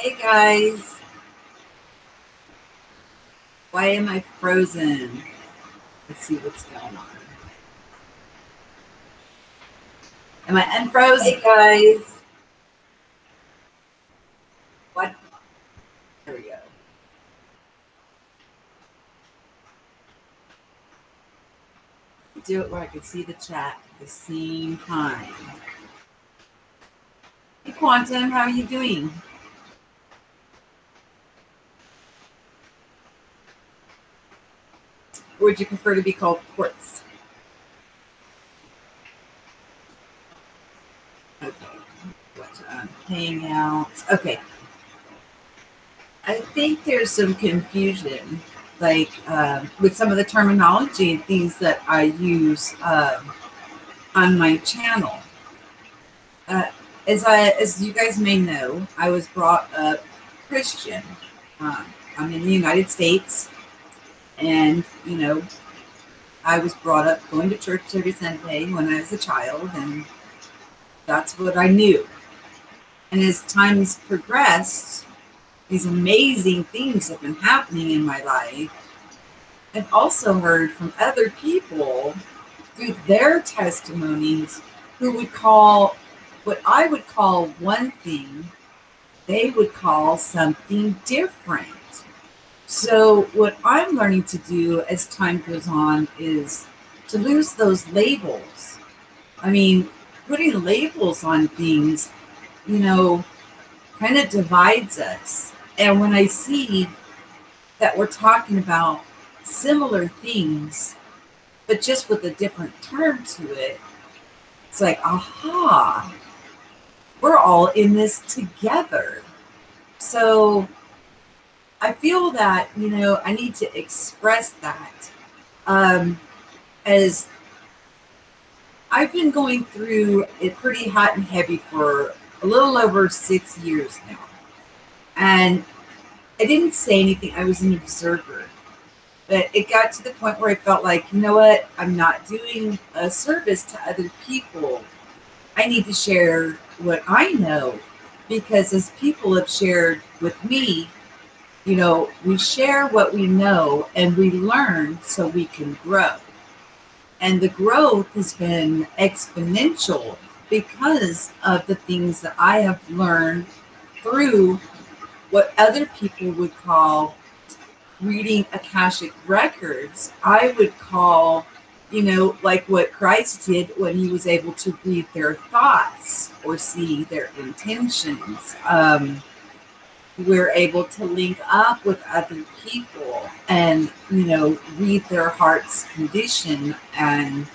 Hey guys, why am I frozen? Let's see what's going on. Am I unfroze? Hey guys, what? There we go. Do it where I can see the chat at the same time. Hey Quantum, how are you doing? Or would you prefer to be called Quartz? Okay. Hangouts. Okay. I think there's some confusion, like with some of the terminology and things that I use on my channel. As you guys may know, I was brought up Christian. I'm in the United States, and I was brought up going to church every Sunday when I was a child, and that's what I knew. And as time's progressed, these amazing things have been happening in my life. I've also heard from other people through their testimonies who would call what I would call one thing, they would call something different. So what I'm learning to do as time goes on is to lose those labels. I mean, putting labels on things, kind of divides us. And when I see that we're talking about similar things, but just with a different term to it, it's like, aha, we're all in this together. So I feel that, I need to express that as I've been going through it pretty hot and heavy for a little over 6 years now. And I didn't say anything. I was an observer. But it got to the point where I felt like, you know what? I'm not doing a service to other people. I need to share what I know, because as people have shared with me, we share what we know and we learn so we can grow. And the growth has been exponential because of the things that I have learned through what other people would call reading Akashic records. I would call, like what Christ did when he was able to read their thoughts or see their intentions. We're able to link up with other people and, read their heart's condition and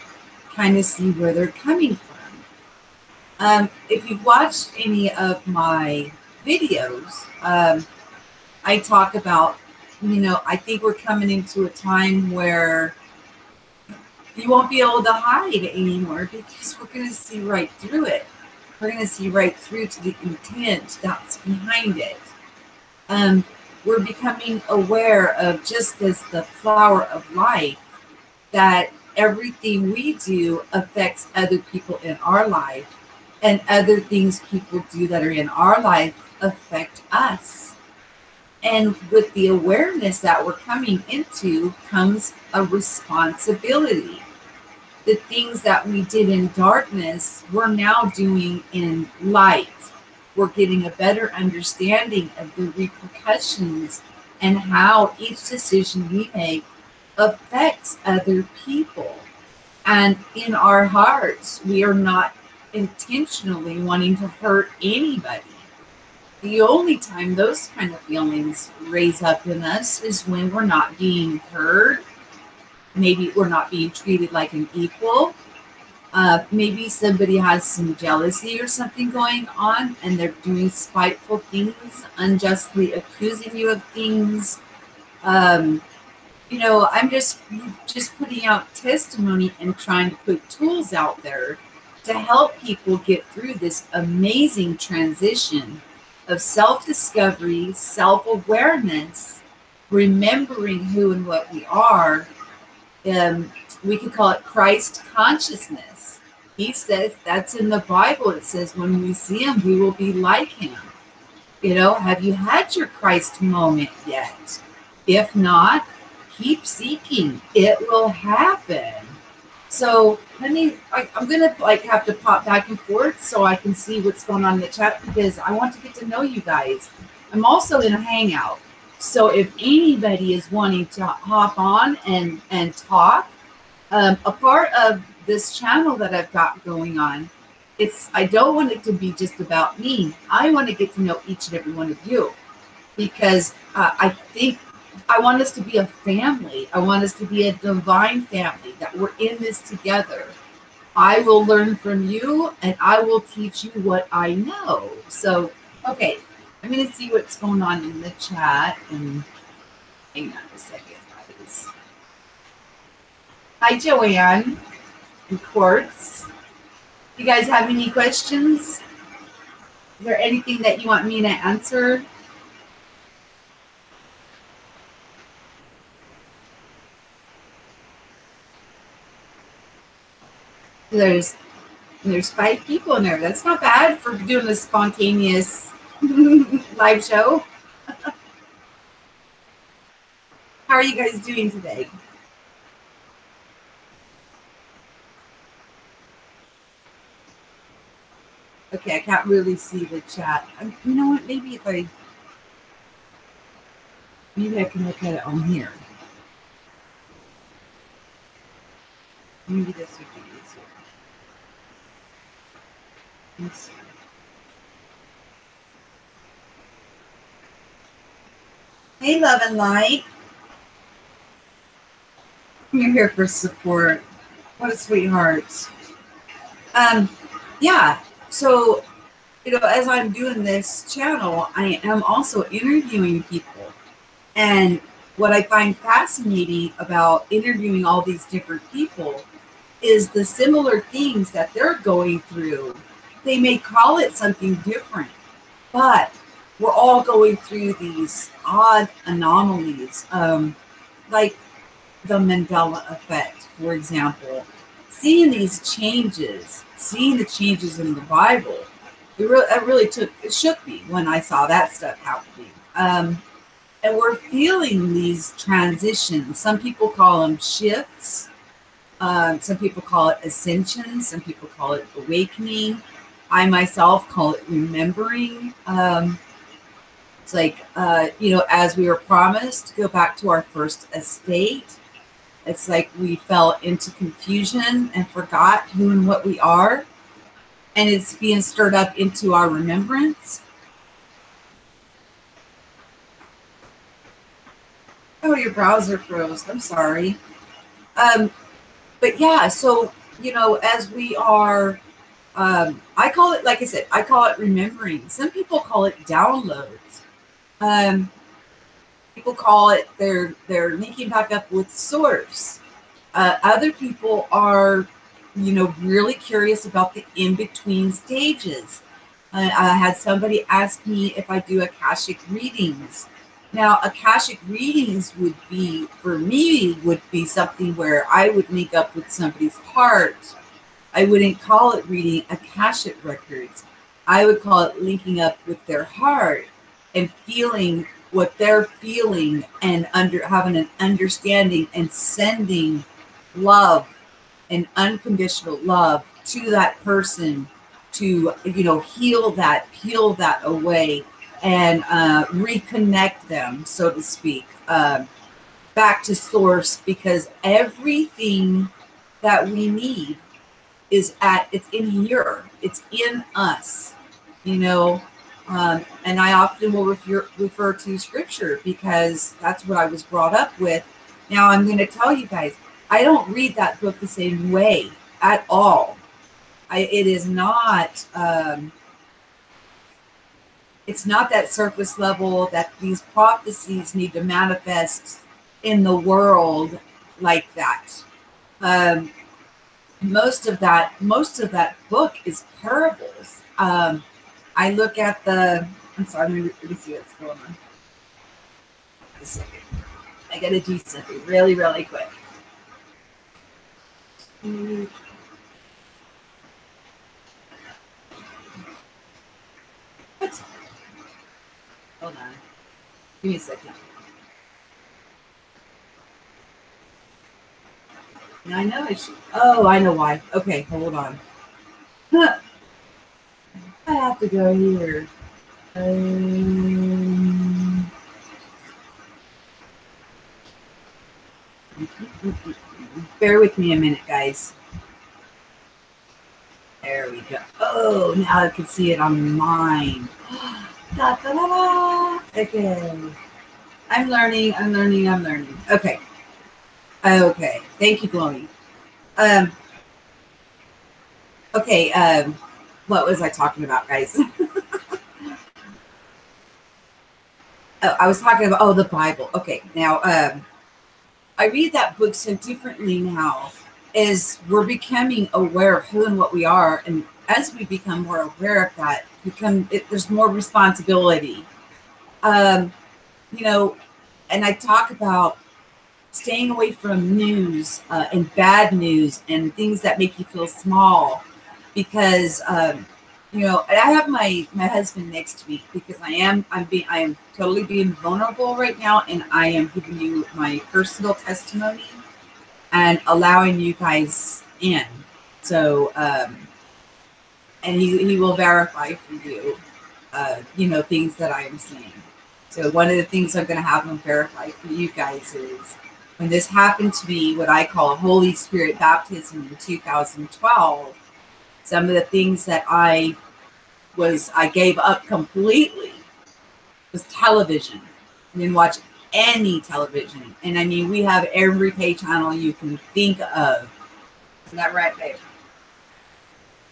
kind of see where they're coming from. If you've watched any of my videos, I talk about, I think we're coming into a time where you won't be able to hide anymore, because we're going to see right through it. We're going to see right through to the intent that's behind it. We're becoming aware of, just as the flower of life, that everything we do affects other people in our life, and other things people do that are in our life affect us. And with the awareness that we're coming into comes a responsibility. The things that we did in darkness, we're now doing in light. We're getting a better understanding of the repercussions and how each decision we make affects other people. And in our hearts, we are not intentionally wanting to hurt anybody. The only time those kind of feelings raise up in us is when we're not being heard. Maybe we're not being treated like an equal. Maybe somebody has some jealousy or something going on, and they're doing spiteful things, unjustly accusing you of things. I'm just putting out testimony and trying to put tools out there to help people get through this amazing transition of self-discovery, self-awareness, remembering who and what we are. We could call it Christ consciousness. He says that's in the Bible. It says when we see him, we will be like him. Have you had your Christ moment yet? If not, keep seeking. It will happen. So I'm gonna have to pop back and forth so I can see what's going on in the chat because I want to get to know you guys. I'm also in a hangout. So if anybody is wanting to hop on and talk, a part of this channel that I've got going on, I don't want it to be just about me. I want to get to know each and every one of you because I think I want us to be a family. I want us to be a divine family, that we're in this together. I will learn from you and I will teach you what I know. So, okay, I'm going to see what's going on in the chat and hang on a second, guys. Hi, Joanne and Quartz. You guys have any questions? Is there anything that you want me to answer? There's 5 people in there. That's not bad for doing a spontaneous live show. How are you guys doing today? Okay, I can't really see the chat. You know what? Maybe I can look at it on here. Maybe this would be easier. Let's see. Hey, Love and Light. You're here for support. What a sweetheart. Yeah. So, as I'm doing this channel, I am also interviewing people. And what I find fascinating about interviewing all these different people is the similar things that they're going through. They may call it something different, but we're all going through these odd anomalies, like the Mandela Effect, for example. Seeing these changes, seeing the changes in the Bible, it shook me when I saw that stuff happening. And we're feeling these transitions. Some people call them shifts. Some people call it ascension. Some people call it awakening. I myself call it remembering. It's like, as we were promised to go back to our first estate. It's like we fell into confusion and forgot who and what we are. And it's being stirred up into our remembrance. Oh, your browser froze. I'm sorry. But yeah, so, as we are, I call it, like I said, I call it remembering. Some people call it downloads. People call it they're linking back up with source. Other people are, really curious about the in-between stages. I had somebody ask me if I do Akashic readings. Now, Akashic readings would be something where I would link up with somebody's heart. I wouldn't call it reading Akashic records. I would call it linking up with their heart and feeling what they're feeling and having an understanding and sending love and unconditional love to that person to, heal that, peel that away and reconnect them, so to speak, back to source, because everything that we need it's in here, it's in us, and I often will refer to scripture because that's what I was brought up with. Now I'm going to tell you guys, I don't read that book the same way at all. It is not, it's not that surface level that these prophecies need to manifest in the world like that. Most of that book is parables. I look at I'm sorry, let me see what's going on. A second. I gotta do something really, really quick. What? Hold on. Give me a second. Now I know I should. Oh, I know why. Okay, hold on. I have to go here. Um, bear with me a minute, guys. There we go. Oh, now I can see it on mine. Da, da, da, da. Okay. I'm learning. I'm learning. I'm learning. Okay. Okay. Thank you, Chloe. Um, okay. What was I talking about, guys? Oh, I was talking about the Bible. Okay. Now, I read that book so differently now as we're becoming aware of who and what we are, and as we become more aware of that, there's more responsibility. Um, you know, and I talk about staying away from news and bad news and things that make you feel small, because I have my husband next to me because I am totally being vulnerable right now, and I am giving you my personal testimony and allowing you guys in. So and he will verify for you things that I am saying. So one of the things I'm going to have him verify for you guys is when this happened to me, what I call Holy Spirit baptism in 2012, some of the things that I gave up completely was television. I didn't watch any television. And I mean, we have every pay channel you can think of. Isn't that right, babe?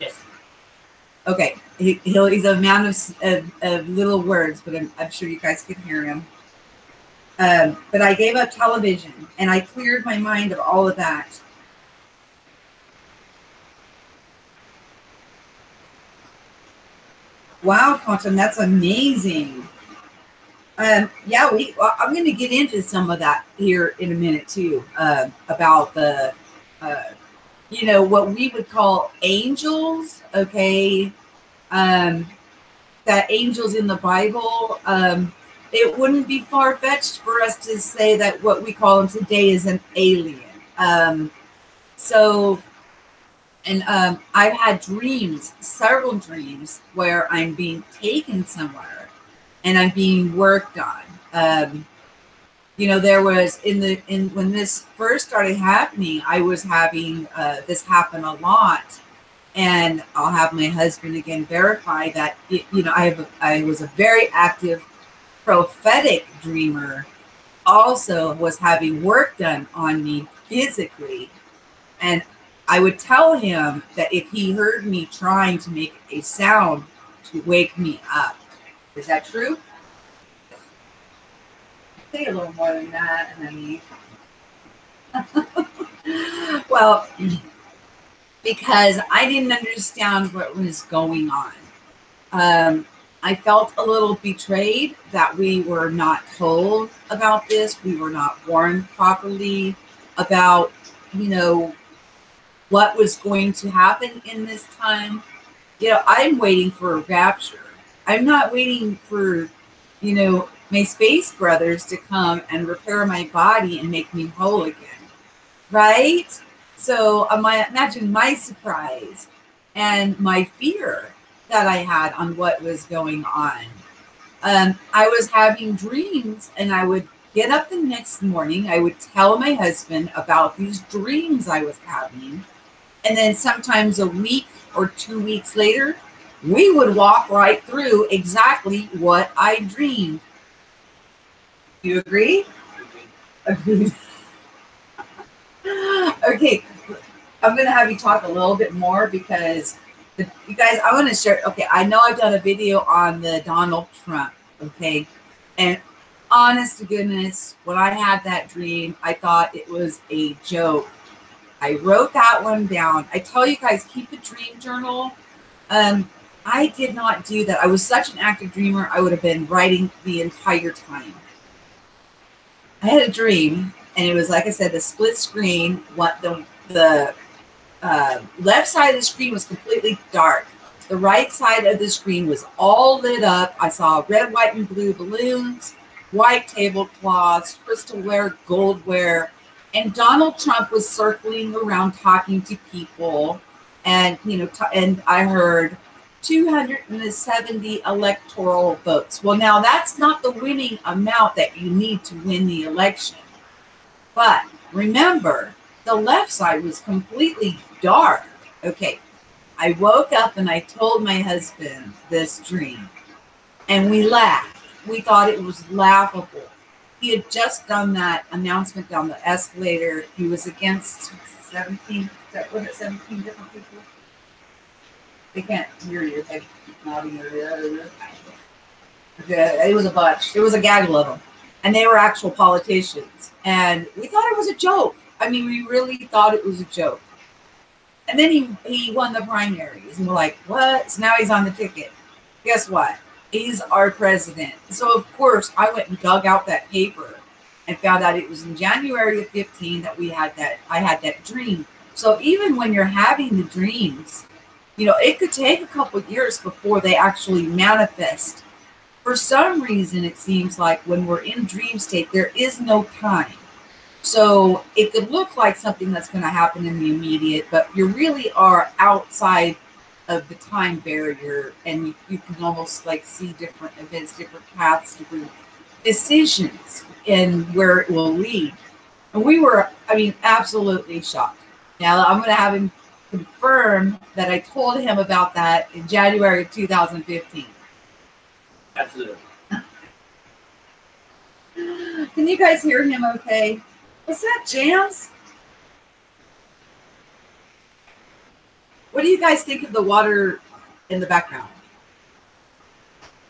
Yes. Okay. He's a man of little words, but I'm sure you guys can hear him. But I gave up television, and I cleared my mind of all of that. Wow, Quantum, that's amazing. I'm going to get into some of that here in a minute too, about the, what we would call angels. Okay, that angels in the Bible. It wouldn't be far fetched for us to say that what we call them today is an alien. So, and I've had dreams, several dreams, where I'm being taken somewhere and I'm being worked on. There was when this first started happening, I was having this happen a lot, and I'll have my husband again verify that. I was a very active prophetic dreamer. Also, was having work done on me physically, and I would tell him that if he heard me trying to make a sound to wake me up. Is that true? Say a little more than that, and then well, because I didn't understand what was going on. I felt a little betrayed that we were not told about this. We were not warned properly about, what was going to happen in this time. I'm waiting for a rapture. I'm not waiting for, my space brothers to come and repair my body and make me whole again. Right? So imagine my surprise and my fear that I had on what was going on. I was having dreams, and I would get up the next morning. I would tell my husband about these dreams I was having. And then sometimes a week or 2 weeks later, we would walk right through exactly what I dreamed. Do you agree? Agreed. Okay, I'm going to have you talk a little bit more because you guys, I want to share. Okay, I know I've done a video on the Donald Trump. Okay, and honest to goodness, when I had that dream, I thought it was a joke. I wrote that one down. I tell you guys, keep a dream journal. I did not do that. I was such an active dreamer. I would have been writing the entire time. I had a dream, and it was, like I said, the split screen. What the left side of the screen was completely dark, The right side of the screen was all lit up. I saw red, white, and blue balloons, white tablecloths, crystalware, goldware, and Donald Trump was circling around talking to people. And, and I heard 270 electoral votes. Well, now that's not the winning amount that you need to win the election. But remember, the left side was completely dark. Okay, I woke up and I told my husband this dream, and we laughed. We thought it was laughable. He had just done that announcement down the escalator. He was against 17, was it 17 different people? They can't hear you. They're nodding. It was a bunch. It was a gaggle of them. And they were actual politicians. And we thought it was a joke. I mean, we really thought it was a joke. And then he won the primaries. And we're like, what? So now he's on the ticket. Guess what? He's our president. So, of course, I went and dug out that paper and found out it was in January of 15 that I had that dream. So even when you're having the dreams, it could take a couple of years before they actually manifest. For some reason, it seems like when we're in dream state, there is no time. So it could look like something that's going to happen in the immediate, but you really are outside of the time barrier, and you can almost like see different events, different paths, different decisions and where it will lead. And we were, absolutely shocked. Now I'm going to have him confirm that I told him about that in January of 2015. Absolutely. Can you guys hear him okay? What's that, Jams? What do you guys think of the water in the background?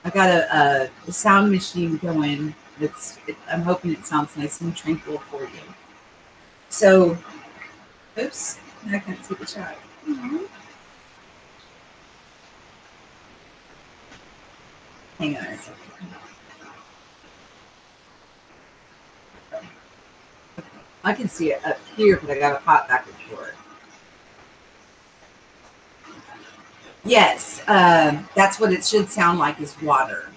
I got a sound machine going. I'm hoping it sounds nice and tranquil for you. So, oops, I can't see the chat. Mm-hmm. Hang on a second. I can see it up here, but I got to pop back and forth. Yes, that's what it should sound like, is water.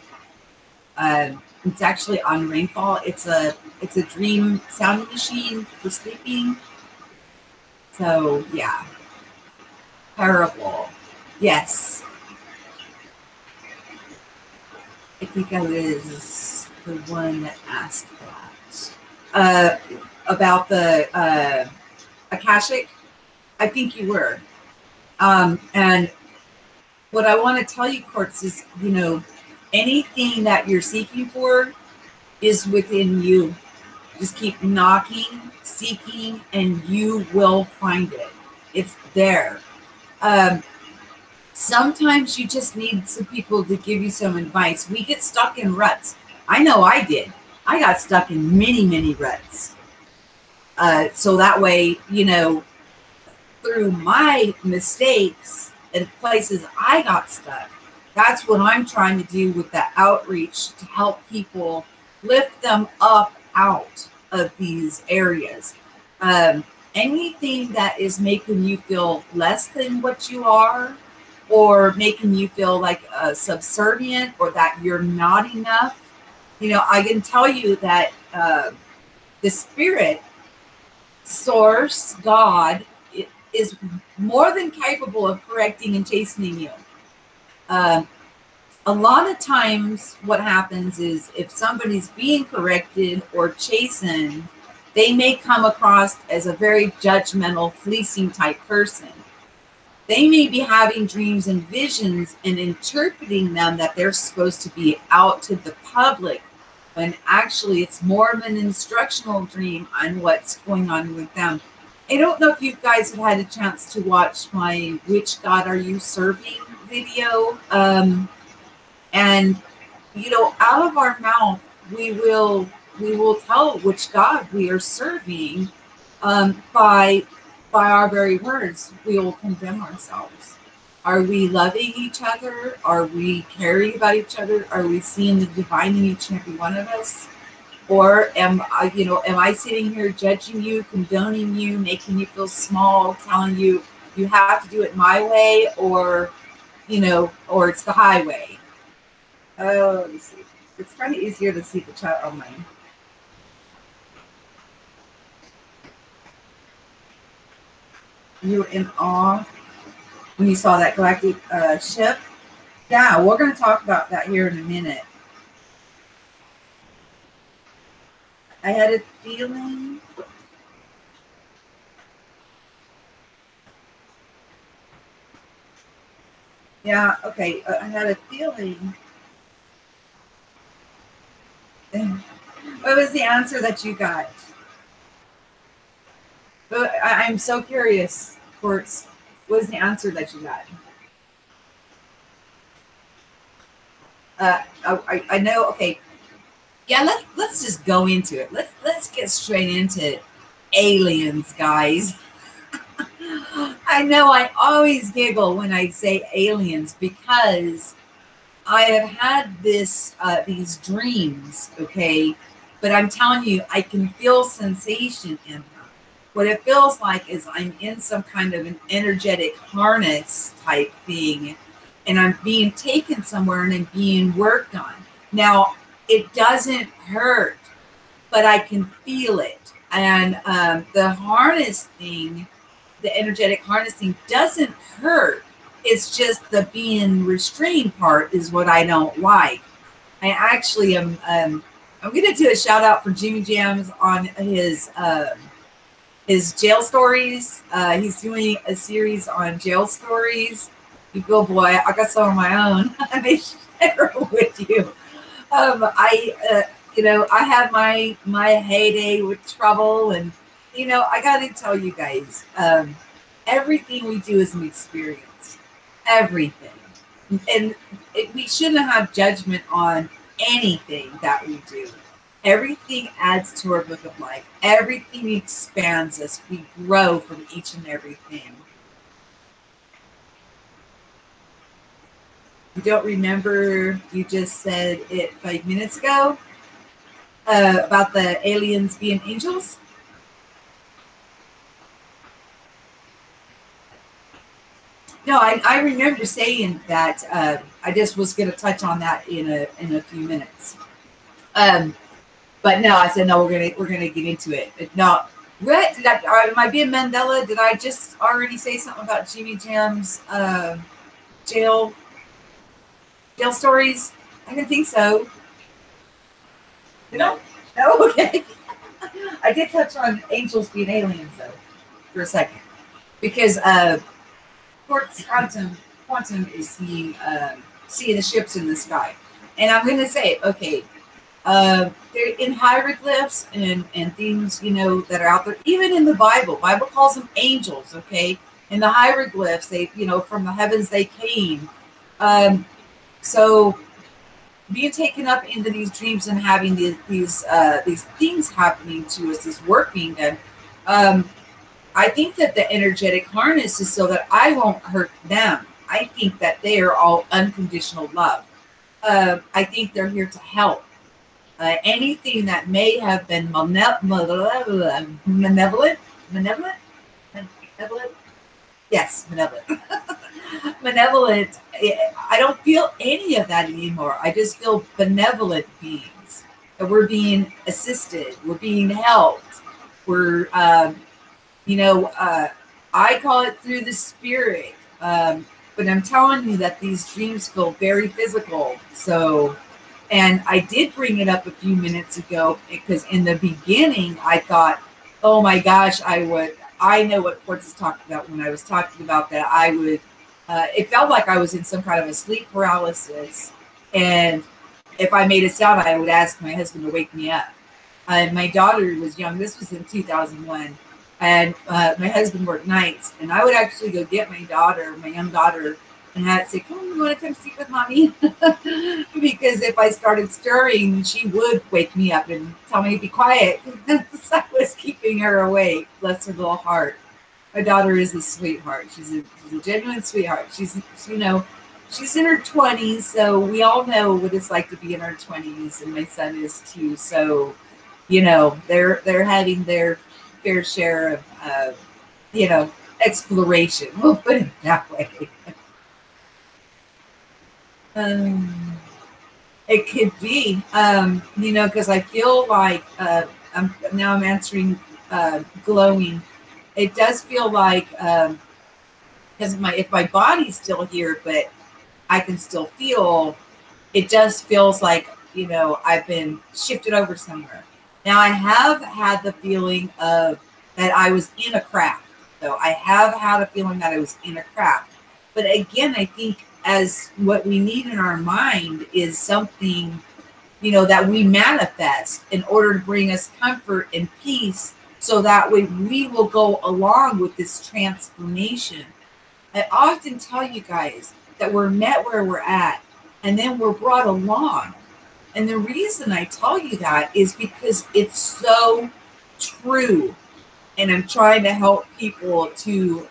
It's actually on rainfall. It's a dream sound machine for sleeping. So yeah, terrible. Yes, I think I was the one that asked that about the Akashic. I think you were, and what I want to tell you, Quartz, is, anything that you're seeking for is within you. Just keep knocking, seeking, and you will find it. It's there. Sometimes you just need some people to give you some advice. We get stuck in ruts. I know I did. I got stuck in many, many ruts. So that way, through my mistakes and places I got stuck, that's what I'm trying to do with the outreach, to help people lift them up out of these areas. Anything that is making you feel less than what you are, or making you feel like subservient, or that you're not enough, I can tell you that the spirit, source, God, is more than capable of correcting and chastening you. A lot of times what happens is, if somebody's being corrected or chastened, they may come across as a very judgmental, fleecing type person. They may be having dreams and visions and interpreting them that they're supposed to be out to the public, when actually it's more of an instructional dream on what's going on with them. I don't know if you guys have had a chance to watch my "Which God Are You Serving" video. And out of our mouth, we will tell which God we are serving. By our very words, we will condemn ourselves. Are we loving each other? Are we caring about each other? Are we seeing the divine in each and every one of us? Or am I sitting here judging you, condoning you, making you feel small, telling you you have to do it my way? Or or it's the highway. Oh, let me see. It's kind of easier to see the chat on mine. You were in awe when you saw that galactic ship. Yeah, we're going to talk about that here in a minute. I had a feeling. Yeah, okay. I had a feeling. What was the answer that you got? I'm so curious, Quartz. What was the answer that you got? I know. Okay, yeah. Let's just go into it. Let's get straight into aliens, guys. I know I always giggle when I say aliens because I have had these dreams. Okay, but I'm telling you, I can feel sensation in them. What it feels like is I'm in some kind of an energetic harness type thing, and I'm being taken somewhere and I'm being worked on. Now, it doesn't hurt, but I can feel it. And the harness thing, the energetic harnessing doesn't hurt. It's just the being restrained part is what I don't like. I actually am. I'm going to do a shout out for Jimmy Jams on his jail stories. He's doing a series on jail stories. You go, boy. I got some of my own. I may share with you. I had my heyday with trouble, and I got to tell you guys, everything we do is an experience. Everything, and we shouldn't have judgment on anything that we do. Everything adds to our book of life. Everything expands us. We grow from each and everything. You don't remember, you just said it 5 minutes ago about the aliens being angels? No, I remember saying that. I just was going to touch on that in a few minutes. But no, I said no. We're gonna get into it. But no, what did I? Am I being Mandela? Did I just already say something about Jimmy Jam's jail stories? I didn't think so. No. Okay. I did touch on angels being aliens though for a second because quartz quantum is seeing the ships in the sky, and I'm going to say okay. They're in hieroglyphs and things, that are out there. Even in the Bible calls them angels, okay? In the hieroglyphs, they, from the heavens they came. So being taken up into these dreams and having these things happening to us, this work being done, I think that the energetic harness is so that I won't hurt them. I think that they are all unconditional love. I think they're here to help. Anything that may have been malevolent, yes, malevolent, malevolent. I don't feel any of that anymore. I just feel benevolent beings. That we're being assisted. We're being helped. We're, I call it through the spirit. But I'm telling you that these dreams feel very physical. So. And I did bring it up a few minutes ago because in the beginning I thought, oh my gosh, I know what Quartz is talking about when I was talking about that. It felt like I was in some kind of a sleep paralysis. And if I made a sound, I would ask my husband to wake me up. My daughter was young. This was in 2001. And my husband worked nights. And I would actually go get my young daughter, and I'd say, come on, you want to come sleep with mommy? Because if I started stirring, she would wake me up and tell me to be quiet. So I was keeping her awake. Bless her little heart. My daughter is a sweetheart. She's a genuine sweetheart. She's in her 20s, so we all know what it's like to be in our 20s, and my son is too. So, they're having their fair share of exploration. We'll put it that way. Um, it could be, because I feel like I'm answering glowing. It does feel like because if my body's still here, but I can still feel. It just feels like I've been shifted over somewhere. Now I have had the feeling of that I was in a craft. So I have had a feeling that I was in a craft. But again, I think as what we need in our mind is something that we manifest in order to bring us comfort and peace, so that way we will go along with this transformation. I often tell you guys that we're met where we're at and then we're brought along. And the reason I tell you that is because it's so true. And I'm trying to help people to,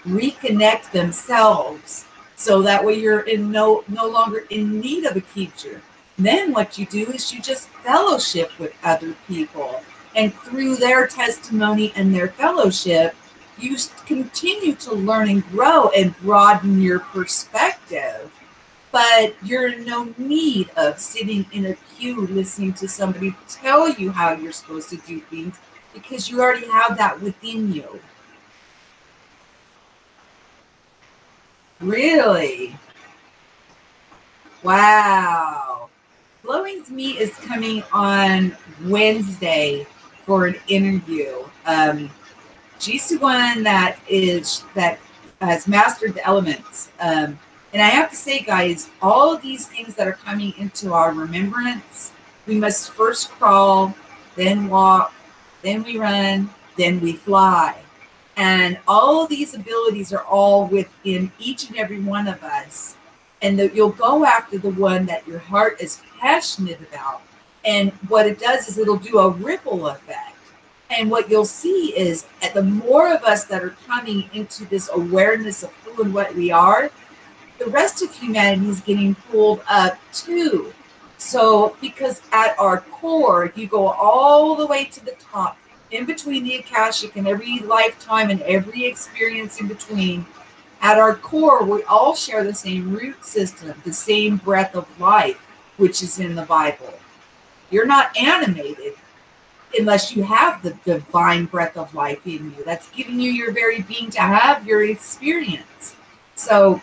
reconnect themselves, so that way you're no longer in need of a teacher. Then what you do is you just fellowship with other people. And through their testimony and their fellowship, you continue to learn and grow and broaden your perspective. But you're in no need of sitting in a pew listening to somebody tell you how you're supposed to do things, because you already have that within you. Really? Wow. Glowing's Meet is coming on Wednesday for an interview. She's the one that has mastered the elements. And I have to say, guys, all of these things that are coming into our remembrance, we must first crawl, then walk, then we run, then we fly. And all of these abilities are all within each and every one of us. And you'll go after the one that your heart is passionate about. And what it does is it'll do a ripple effect. And what you'll see is that the more of us that are coming into this awareness of who and what we are, the rest of humanity is getting pulled up too. So, because at our core, if you go all the way to the top, in between the Akashic and every lifetime and every experience in between, at our core, we all share the same root system, the same breath of life, which is in the Bible. You're not animated unless you have the divine breath of life in you. That's giving you your very being to have your experience. So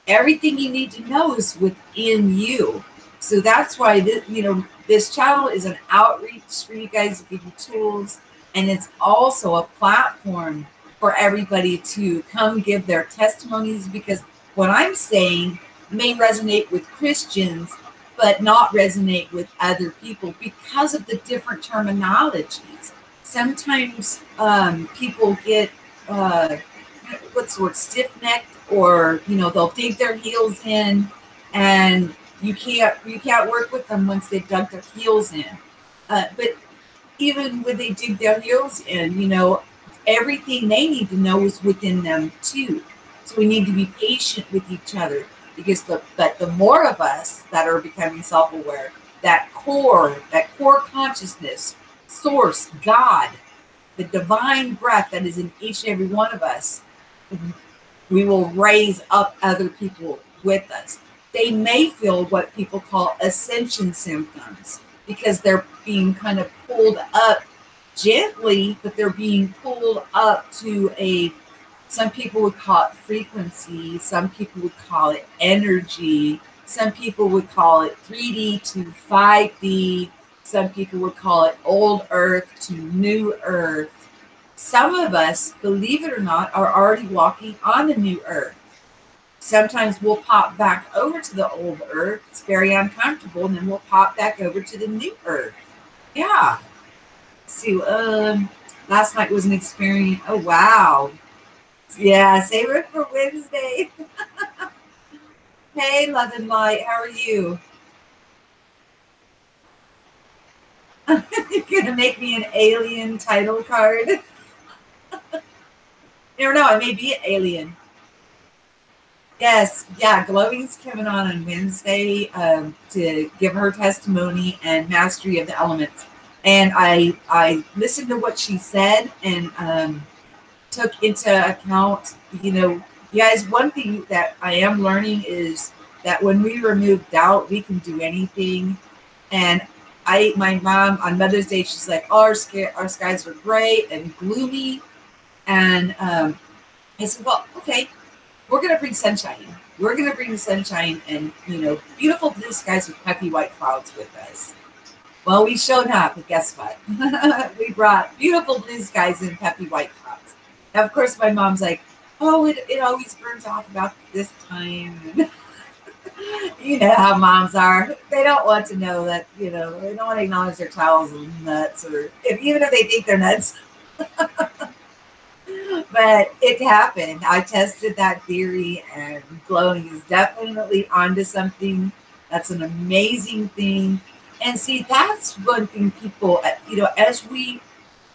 everything you need to know is within you. So that's why this channel is an outreach for you guys to give you tools, and it's also a platform for everybody to come give their testimonies, because what I'm saying may resonate with Christians but not resonate with other people because of the different terminologies. Sometimes people get what's the word, stiff-necked, or they'll dig their heels in, and you can't work with them once they've dug their heels in. But even when they dig their heels in, everything they need to know is within them too. So we need to be patient with each other, because the more of us that are becoming self-aware, that core consciousness, source, God, the divine breath that is in each and every one of us, we will raise up other people with us. They may feel what people call ascension symptoms, because they're being kind of pulled up gently, but they're being pulled up to some people would call it frequency, some people would call it energy, some people would call it 3D to 5D, some people would call it old earth to new earth. Some of us, believe it or not, are already walking on the new earth. Sometimes we'll pop back over to the old earth. It's very uncomfortable, and then we'll pop back over to the new earth. Yeah. See, last night was an experience. Oh, wow. Yeah, save it for Wednesday. Hey, Love and Light, how are you? You're going to make me an alien title card? Or no, I may be an alien. Yes, yeah, Glowing's coming on Wednesday to give her testimony and mastery of the elements. And I listened to what she said and took into account, you guys, one thing that I am learning is that when we remove doubt, we can do anything. And my mom on Mother's Day, she's like, oh, our skies are gray and gloomy. And I said, well, okay, we're going to bring sunshine. We're going to bring the sunshine and, beautiful blue skies with puffy white clouds with us. Well, we showed up, but guess what? We brought beautiful blue skies and puffy white clouds. Now, of course, my mom's like, oh, it always burns off about this time. You know how moms are. They don't want to know that, they don't want to acknowledge their child's nuts, or even if they think they're nuts. But it happened. I tested that theory, and glowing is definitely onto something. That's an amazing thing. And see, that's one thing people, as we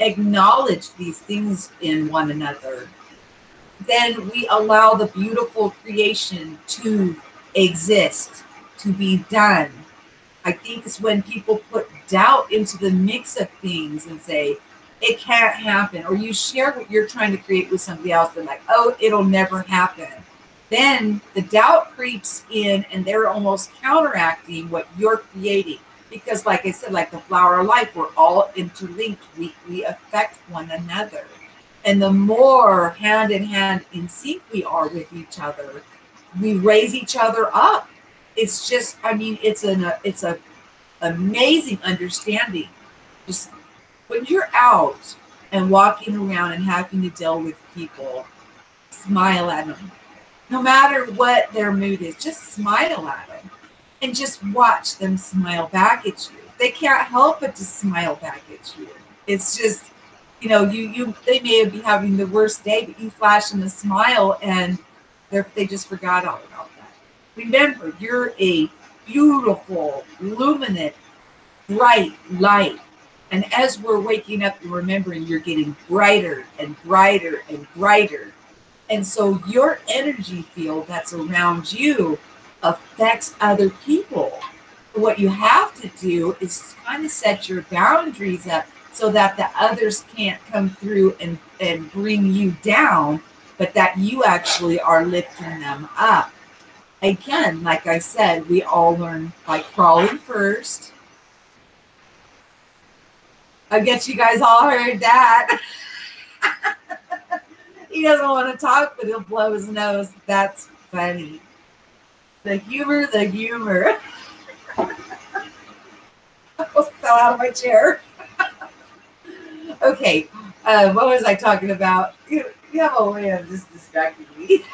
acknowledge these things in one another, then we allow the beautiful creation to exist, to be done. I think it's when people put doubt into the mix of things and say, it can't happen, or you share what you're trying to create with somebody else, and like, oh, it'll never happen. Then the doubt creeps in, and they're almost counteracting what you're creating. Because like I said, like the flower of life, we're all interlinked. We affect one another. And the more hand in hand in sync we are with each other, we raise each other up. It's just, it's a amazing understanding. Just when you're out and walking around and having to deal with people, smile at them. No matter what their mood is, just smile at them and just watch them smile back at you. They can't help but to smile back at you. It's just, they may be having the worst day, but you flash them a smile and they just forgot all about that. Remember, you're a beautiful, luminous, bright light. And as we're waking up and remembering, you're getting brighter and brighter and brighter. And so your energy field that's around you affects other people. What you have to do is kind of set your boundaries up so that the others can't come through and bring you down, but that you actually are lifting them up. Again, like I said, we all learn by crawling first. I guess you guys all heard that. He doesn't want to talk, but he'll blow his nose. That's funny. The humor. I almost fell out of my chair. Okay, what was I talking about? You have a way of just distracting me.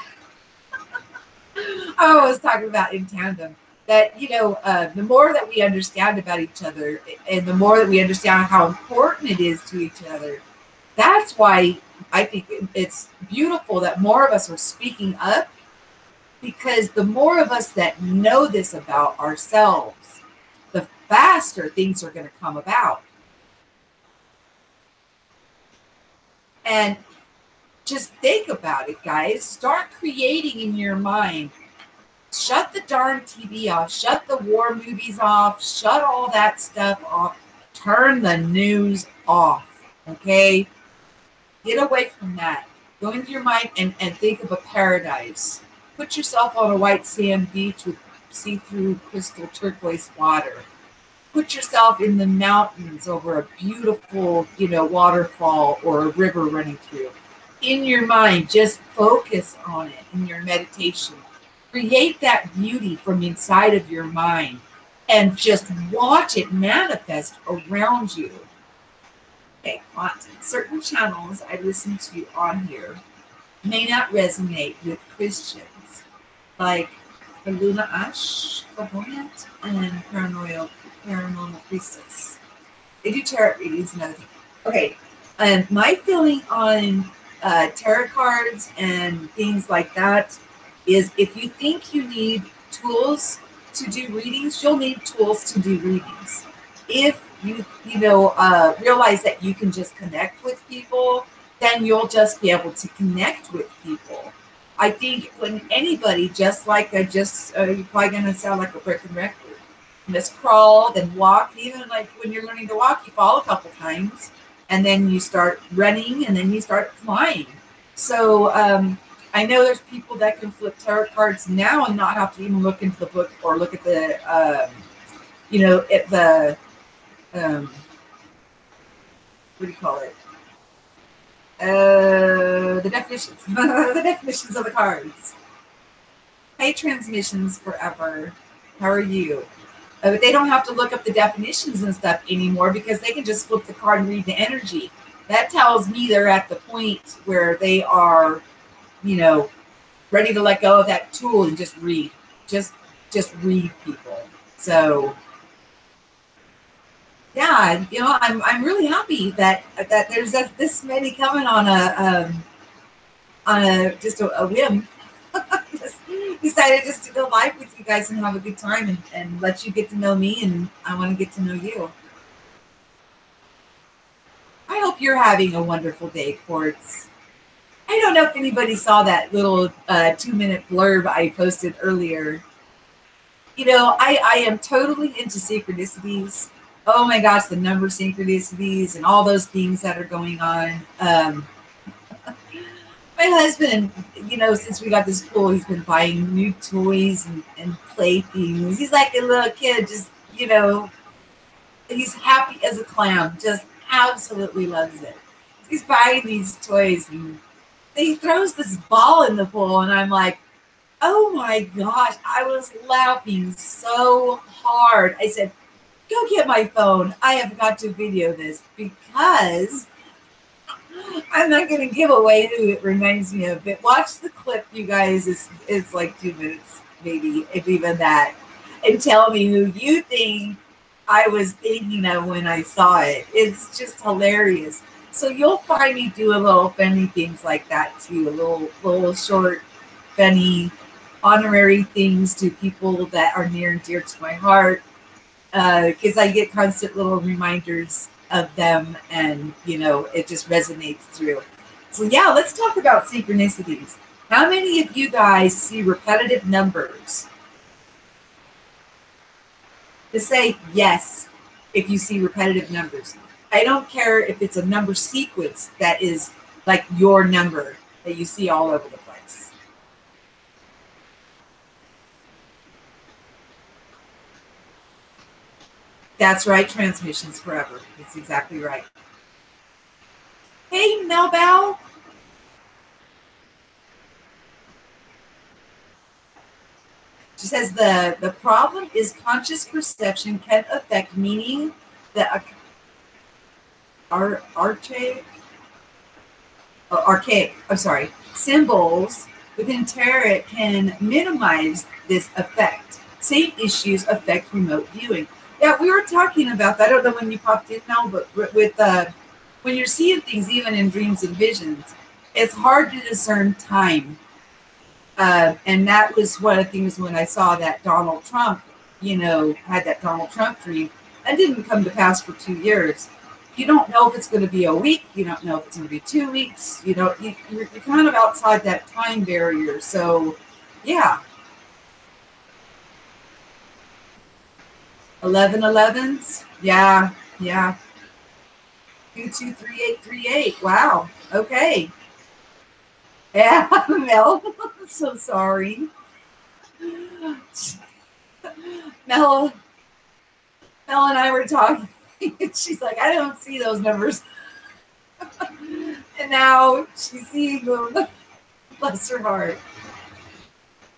I was talking about in tandem. That, the more that we understand about each other, and the more that we understand how important it is to each other, that's why I think it's beautiful that more of us are speaking up, because the more of us that know this about ourselves, the faster things are going to come about. And just think about it, guys. Start creating in your mind. Shut the darn TV off. Shut the war movies off. Shut all that stuff off. Turn the news off. Okay? Get away from that. Go into your mind and think of a paradise. Put yourself on a white sand beach with see-through crystal turquoise water. Put yourself in the mountains over a beautiful, waterfall or a river running through. In your mind, just focus on it in your meditation. Create that beauty from inside of your mind and just watch it manifest around you. Okay, certain channels I listen to on here may not resonate with Christians, like Luna Ash, Clairvoyant, and Paranormal Priestess. They do tarot readings and other things. Okay, and my feeling on tarot cards and things like that is, if you think you need tools to do readings, you'll need tools to do readings. If you realize that you can just connect with people, then you'll just be able to connect with people. I think when anybody, just like you're probably going to sound like a broken record, just crawl, then walk. Even like when you're learning to walk, you fall a couple times, and then you start running, and then you start flying. So I know there's people that can flip tarot cards now and not have to even look into the book or look at the, at the, what do you call it? The definitions, the definitions of the cards. Hey, transmissions forever. How are you? But they don't have to look up the definitions and stuff anymore because they can just flip the card and read the energy. That tells me they're at the point where they are, ready to let go of that tool and just read. Just read people. So yeah, I'm really happy that there's this many coming on a whim. Just decided just to go live with you guys and have a good time and let you get to know me, and I want to get to know you. I hope you're having a wonderful day, Quartz. I don't know if anybody saw that little 2-minute blurb I posted earlier. I am totally into synchronicities. Oh my gosh, the number synchronicities and all those things that are going on. My husband, since we got this pool, he's been buying new toys and playthings. He's like a little kid, just, he's happy as a clam, just absolutely loves it. He's buying these toys and he throws this ball in the pool, and I'm like, oh my gosh, I was laughing so hard. I said, go get my phone. I have got to video this because I'm not going to give away who it reminds me of, but watch the clip, you guys. It's like 2 minutes, maybe, if even that, and tell me who you think I was thinking of when I saw it. It's just hilarious. So you'll find me do a little funny things like that too, a little short, funny, honorary things to people that are near and dear to my heart, because I get constant little reminders of them, and it just resonates through. So yeah, let's talk about synchronicities. How many of you guys see repetitive numbers? Just say yes if you see repetitive numbers. I don't care if it's a number sequence that is like your number that you see all over the place. That's right, transmissions forever. That's exactly right. Hey, Melbow. She says the problem is conscious perception can affect meaning. The archaic, symbols within tarot can minimize this effect. Same issues affect remote viewing. Yeah, we were talking about that. I don't know when you popped in now, but with when you're seeing things, even in dreams and visions, it's hard to discern time. And that was one of the things when I saw that Donald Trump, had that Donald Trump dream. That didn't come to pass for 2 years. You don't know if it's going to be a week. You don't know if it's going to be 2 weeks. You're kind of outside that time barrier. So, yeah. 1111s. Yeah. 223838. Wow. Okay. Yeah, Mel. I'm so sorry. Mel and I were talking. She's like, I don't see those numbers. And now she's seeing them. Bless her heart.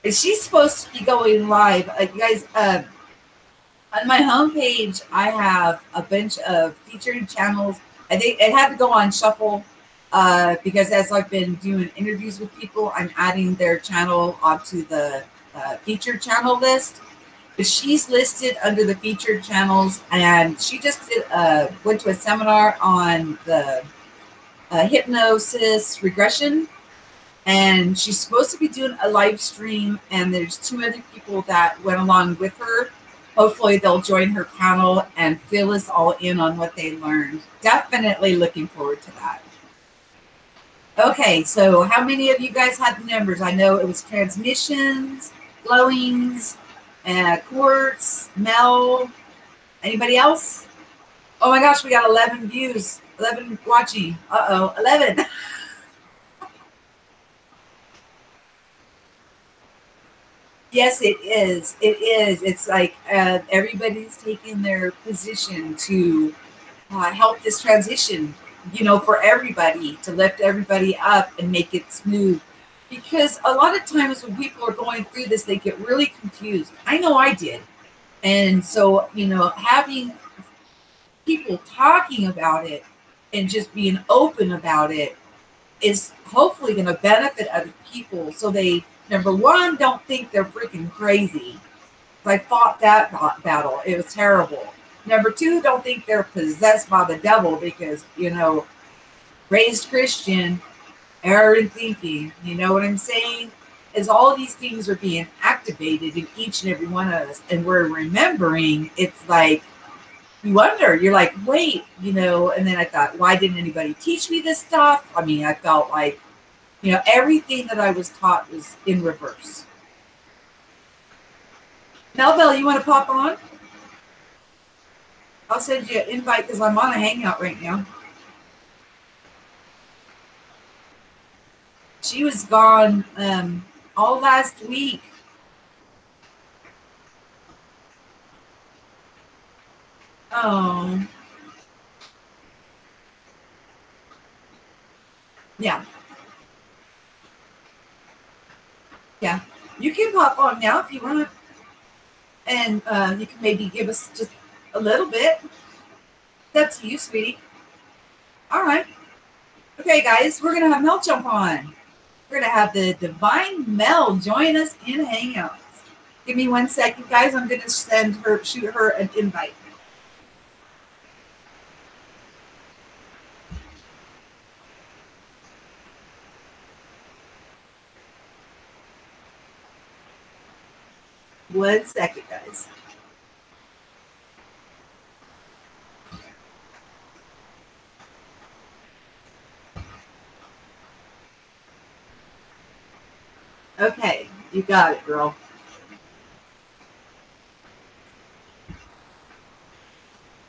And she's supposed to be going live. You guys, on my homepage, I have a bunch of featured channels. I think it had to go on shuffle because as I've been doing interviews with people, I'm adding their channel onto the featured channel list. But she's listed under the featured channels, and she just went to a seminar on the hypnosis regression, and she's supposed to be doing a live stream, and there's 2 other people that went along with her. Hopefully they'll join her panel and fill us all in on what they learned. Definitely looking forward to that. Okay, so how many of you guys had the numbers? I know it was transmissions, glowings, Quartz, Mel. Anybody else? Oh my gosh, we got 11 views, 11 watching. 11. Yes, it is. It is. It's like everybody's taking their position to help this transition, for everybody, to lift everybody up and make it smooth. Because a lot of times when people are going through this, they get really confused. I know I did. And so, having people talking about it and just being open about it is hopefully going to benefit other people so they, number one, don't think they're freaking crazy. I fought that battle. It was terrible. Number two, don't think they're possessed by the devil because, raised Christian, error in thinking. You know what I'm saying? As all these things are being activated in each and every one of us, and we're remembering, it's like, you wonder, you're like, wait, and then I thought, why didn't anybody teach me this stuff? I mean, I felt like, everything that I was taught was in reverse. Melville, you want to pop on? I'll send you an invite because I'm on a hangout right now. She was gone all last week. Oh. Yeah. Yeah. You can pop on now if you want. And you can maybe give us just a little bit. That's you, sweetie. All right. Okay, guys, we're going to have Mel jump on. We're going to have the divine Mel join us in Hangouts. Give me 1 second, guys. I'm going to shoot her an invite. One second, guys. Okay, you got it, girl.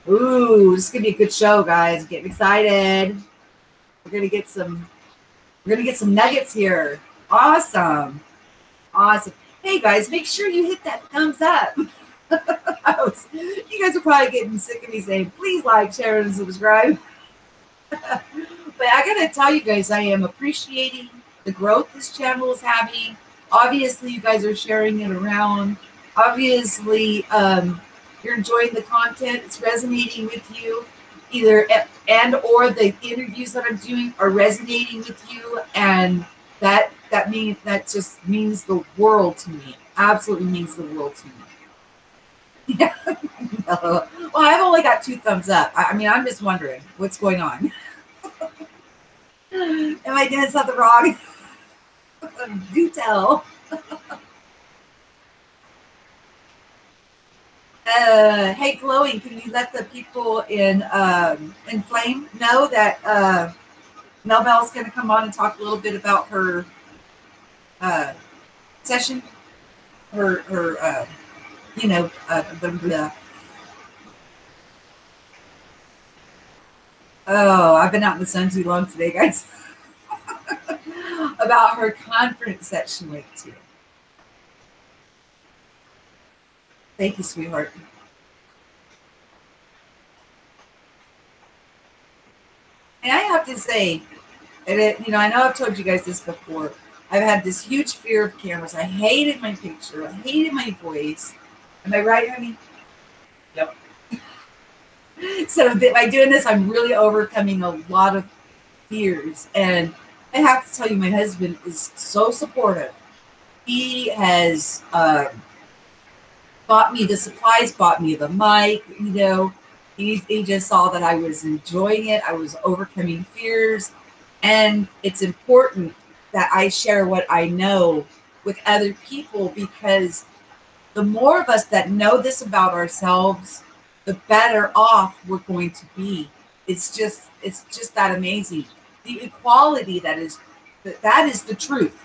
Ooh, this is gonna be a good show, guys. Getting excited. We're gonna get some nuggets here. Awesome. Awesome. Hey guys, make sure you hit that thumbs up. You guys are probably getting sick of me saying, please like, share, and subscribe. But I gotta tell you guys, I am appreciating the growth this channel is having. Obviously, you guys are sharing it around. Obviously, you're enjoying the content. It's resonating with you. Either and or the interviews that I'm doing are resonating with you, and that just means the world to me. Absolutely means the world to me. Yeah. Well, I've only got 2 thumbs up. I mean, I'm just wondering what's going on. Am I doing something wrong? Do tell. Hey, Glowing, can you let the people in Flame know that Mel Bel's going to come on and talk a little bit about her session? The oh, I've been out in the sun too long today, guys. About her conference that she went to. Thank you, sweetheart. And I have to say, and I know I've told you guys this before. I've had this huge fear of cameras. I hated my picture. I hated my voice. Am I right, honey? Yep. So by doing this, I'm really overcoming a lot of fears. And I have to tell you, my husband is so supportive. He has bought me the supplies, bought me the mic, he just saw that I was enjoying it. I was overcoming fears. And it's important that I share what I know with other people, because the more of us that know this about ourselves, the better off we're going to be. It's just that amazing. The equality that is the truth.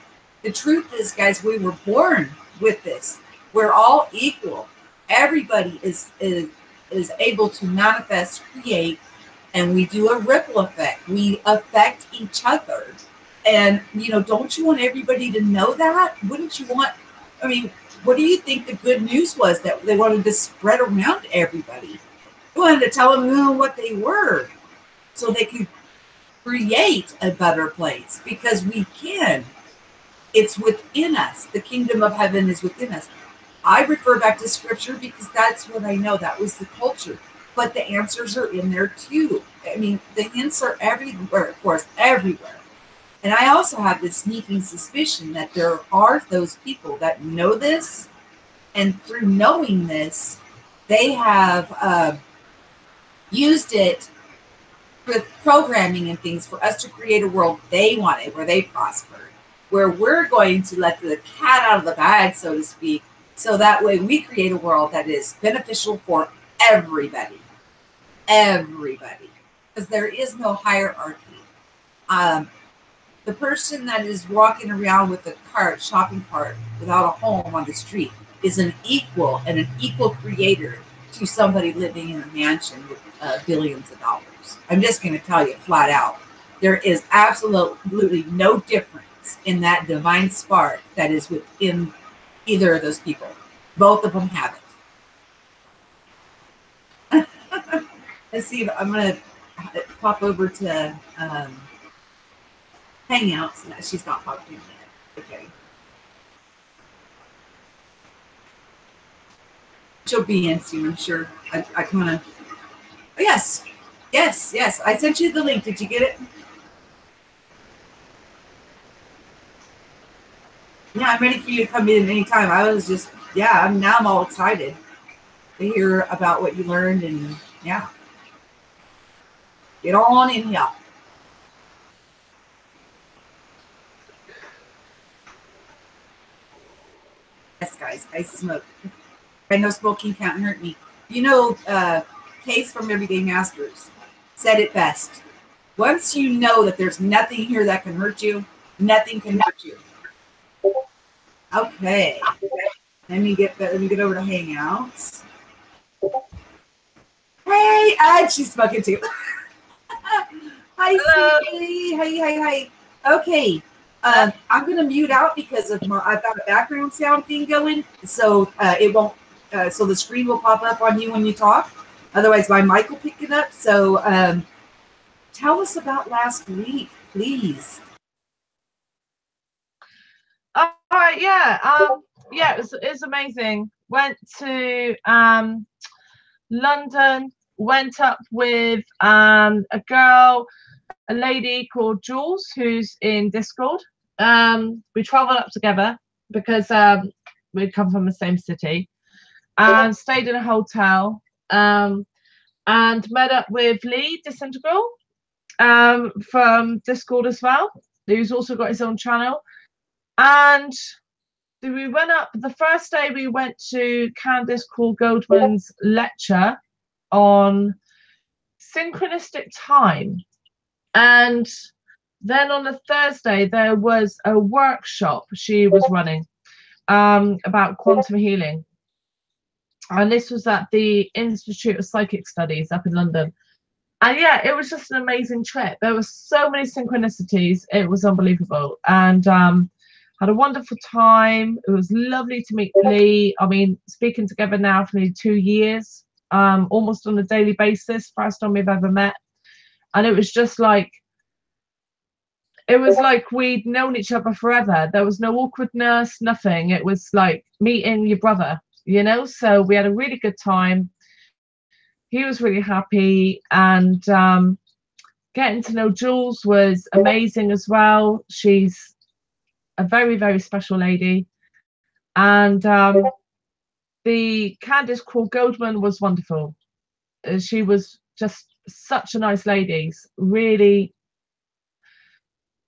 The truth is, guys, we were born with this. We're all equal. Everybody is able to manifest, create, and we do a ripple effect. We affect each other. And, don't you want everybody to know that? Wouldn't you want, I mean, what do you think the good news was that they wanted to spread around to everybody? They wanted to tell them what they were so they could create a better place, because we can. It's within us. The kingdom of heaven is within us. I refer back to scripture because that's what I know. That was the culture. But the answers are in there too. I mean, the hints are everywhere, of course, everywhere. And I also have this sneaking suspicion that there are those people that know this, and through knowing this, they have used it with programming and things for us to create a world they wanted, where they prospered, where we're going to let the cat out of the bag, so to speak, so that way we create a world that is beneficial for everybody. Everybody. Because there is no hierarchy. The person that is walking around with a cart, shopping cart, without a home on the street is an equal and an equal creator to somebody living in a mansion with billions of dollars. I'm just going to tell you flat out. There is absolutely no difference in that divine spark that is within either of those people. Both of them have it. Let's see if I'm going to pop over to Hangouts. No, she's not popped in yet. Okay. She'll be in soon, I'm sure. I kind of. Oh, yes. Yes. I sent you the link. Did you get it? Yeah, I'm ready for you to come in anytime. I was just, now I'm all excited to hear about what you learned, and get on in here. Yes, guys, I smoke. I know smoking can't hurt me. You know, Case from Everyday Masters said it best. Once you know that there's nothing here that can hurt you, nothing can hurt you. Okay. Let me get over to Hangouts. Hey, and she's smoking too. Hi, Cindy. Hi. Okay. I'm gonna mute out because of I've got a background sound thing going, so it won't. So the screen will pop up on you when you talk. Otherwise, my mic will pick it up. So tell us about last week, please. All right. Yeah. It was amazing. Went to London. Went up with a lady called Jules, who's in Discord. We traveled up together because we come from the same city, and stayed in a hotel, and met up with Lee Disintegral from Discord as well, who's also got his own channel. And we went up. The first day we went to Candice Goldman's lecture on synchronistic time, and then on a Thursday there was a workshop she was running about quantum healing, and this was at the Institute of Psychic Studies up in London. And it was just an amazing trip. There were so many synchronicities. It was unbelievable, and had a wonderful time. It was lovely to meet Lee. I mean, speaking together now for nearly 2 years, almost on a daily basis. First time we've ever met, and it was just like, it was like we'd known each other forever. There was no awkwardness, nothing. It was like meeting your brother, you know. So we had a really good time. He was really happy, and getting to know Jules was amazing as well. She's a very, very special lady. And the Candice Goldman was wonderful. She was just such a nice lady. Really,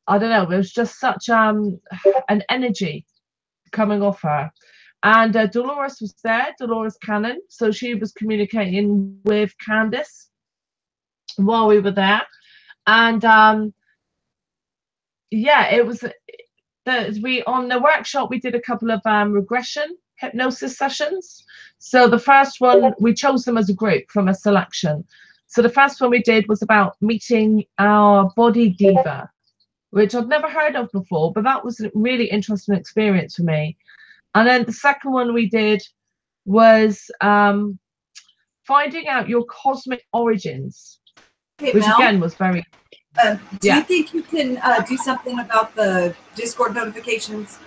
I don't know, it was just such an energy coming off her. And Dolores was there, Dolores Cannon. So she was communicating with Candice while we were there. And it was on the workshop we did a couple of regression hypnosis sessions. So the first one, we chose them as a group from a selection. So the first one we did was about meeting our body diva, which I'd never heard of before, but that was a really interesting experience for me. And then the second one we did was finding out your cosmic origins, Okay, which Mel, again was very do you think you can do something about the Discord notifications?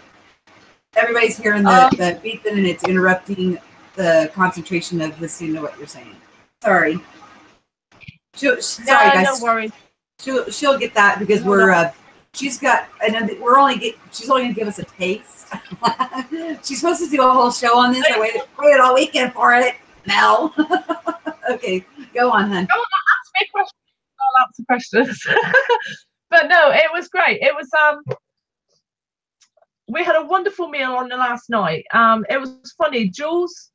Everybody's hearing the beeping and it's interrupting the concentration of listening to what you're saying. Sorry. Sorry, guys. no worries. She'll get that because she's got, and she's only gonna give us a taste. She's supposed to do a whole show on this. I waited all weekend for it. Mel. Okay, go on, hun. Ask me questions. I'll answer questions. But no, it was great. It was we had a wonderful meal on the last night. It was funny. Jules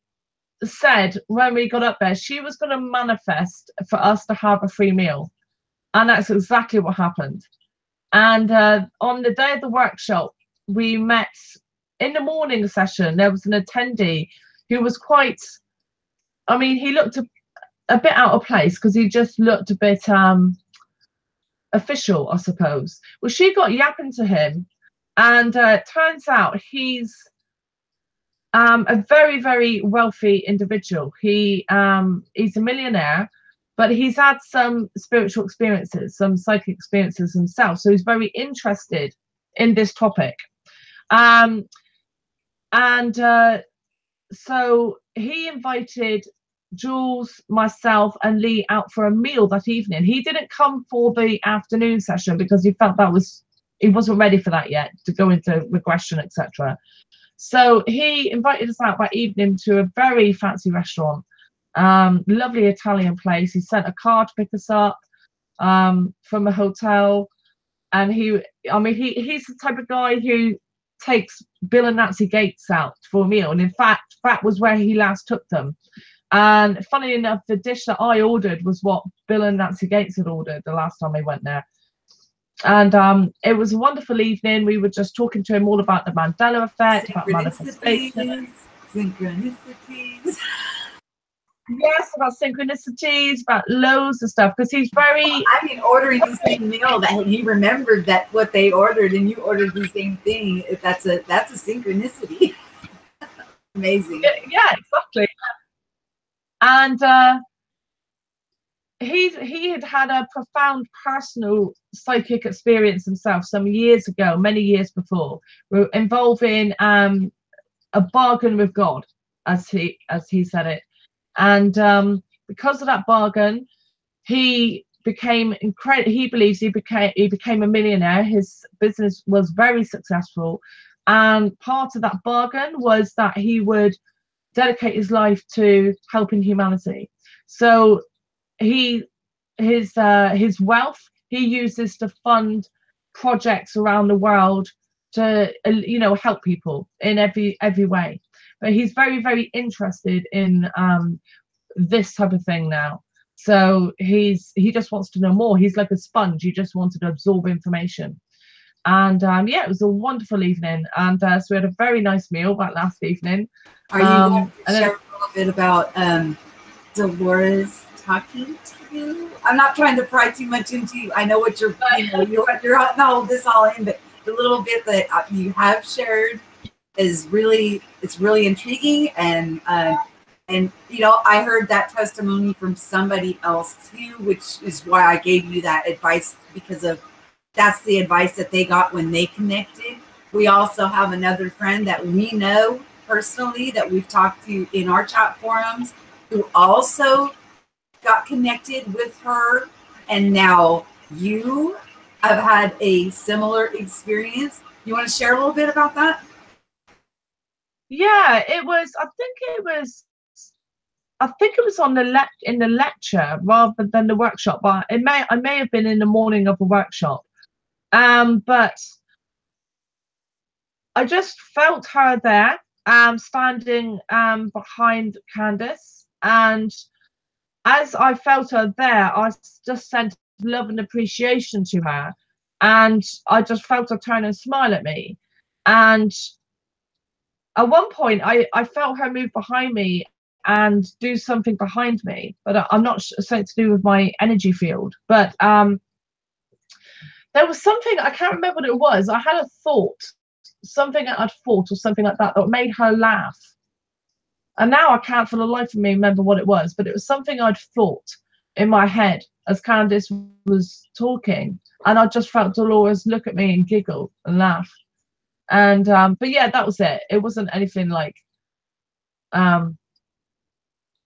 said when we got up there, she was going to manifest for us to have a free meal, and that's exactly what happened. And on the day of the workshop, we met in the morning session. There was an attendee who was quite, I mean, he looked a bit out of place because he just looked a bit official, I suppose. Well, she got yapping to him, and turns out he's a very, very wealthy individual. He's a millionaire, but he's had some spiritual experiences, some psychic experiences himself. So he's very interested in this topic. So he invited Jules, myself, and Lee out for a meal that evening. He didn't come for the afternoon session because he felt he wasn't ready for that yet, to go into regression, etc. So he invited us out that evening to a very fancy restaurant, lovely Italian place. He sent a car to pick us up from a hotel, and he's the type of guy who takes Bill and Nancy Gates out for a meal, and in fact that was where he last took them. And funny enough, the dish that I ordered was what Bill and Nancy Gates had ordered the last time I went there. And it was a wonderful evening. We were just talking to him all about the Mandela Effect, about manifestation. Synchronicities. Yes, about synchronicities, about loads of stuff, because he's very... I mean, ordering the same meal, that he remembered that what they ordered and you ordered the same thing. That's a synchronicity. Amazing. Yeah, exactly. And he had a profound personal psychic experience himself some years ago, many years before, involving a bargain with God, as he said it. And because of that bargain, he became he believes he became a millionaire. His business was very successful, and part of that bargain was that he would dedicate his life to helping humanity. So his wealth he uses to fund projects around the world to help people in every way. But he's very, very interested in this type of thing now. So he just wants to know more. He's like a sponge. He just wanted to absorb information. And yeah, it was a wonderful evening. And so we had a very nice meal that last evening. Are you going to share a little bit about Dolores talking to you? I'm not trying to pry too much into you. I know what you're not hold this all in, but the little bit that you have shared is really intriguing, and I heard that testimony from somebody else too, which is why I gave you that advice, because that's the advice that they got when they connected. We also have another friend that we know personally that we've talked to in our chat forums who also got connected with her, and now you have had a similar experience. You want to share a little bit about that? Yeah, it was. I think it was on in the lecture rather than the workshop, but I may have been in the morning of the workshop. But I just felt her there, standing behind Candice, and as I felt her there, I just sent love and appreciation to her, and I just felt her turn and smile at me. And at one point, I felt her move behind me and do something behind me, but I'm not sure, something to do with my energy field. But there was something, I can't remember what it was. I had a thought, something that I'd thought or something like that that made her laugh. And now I can't for the life of me remember what it was, but it was something I'd thought in my head as Candice was talking, and I just felt Dolores look at me and giggle and laugh. And but yeah, that was it. It wasn't anything like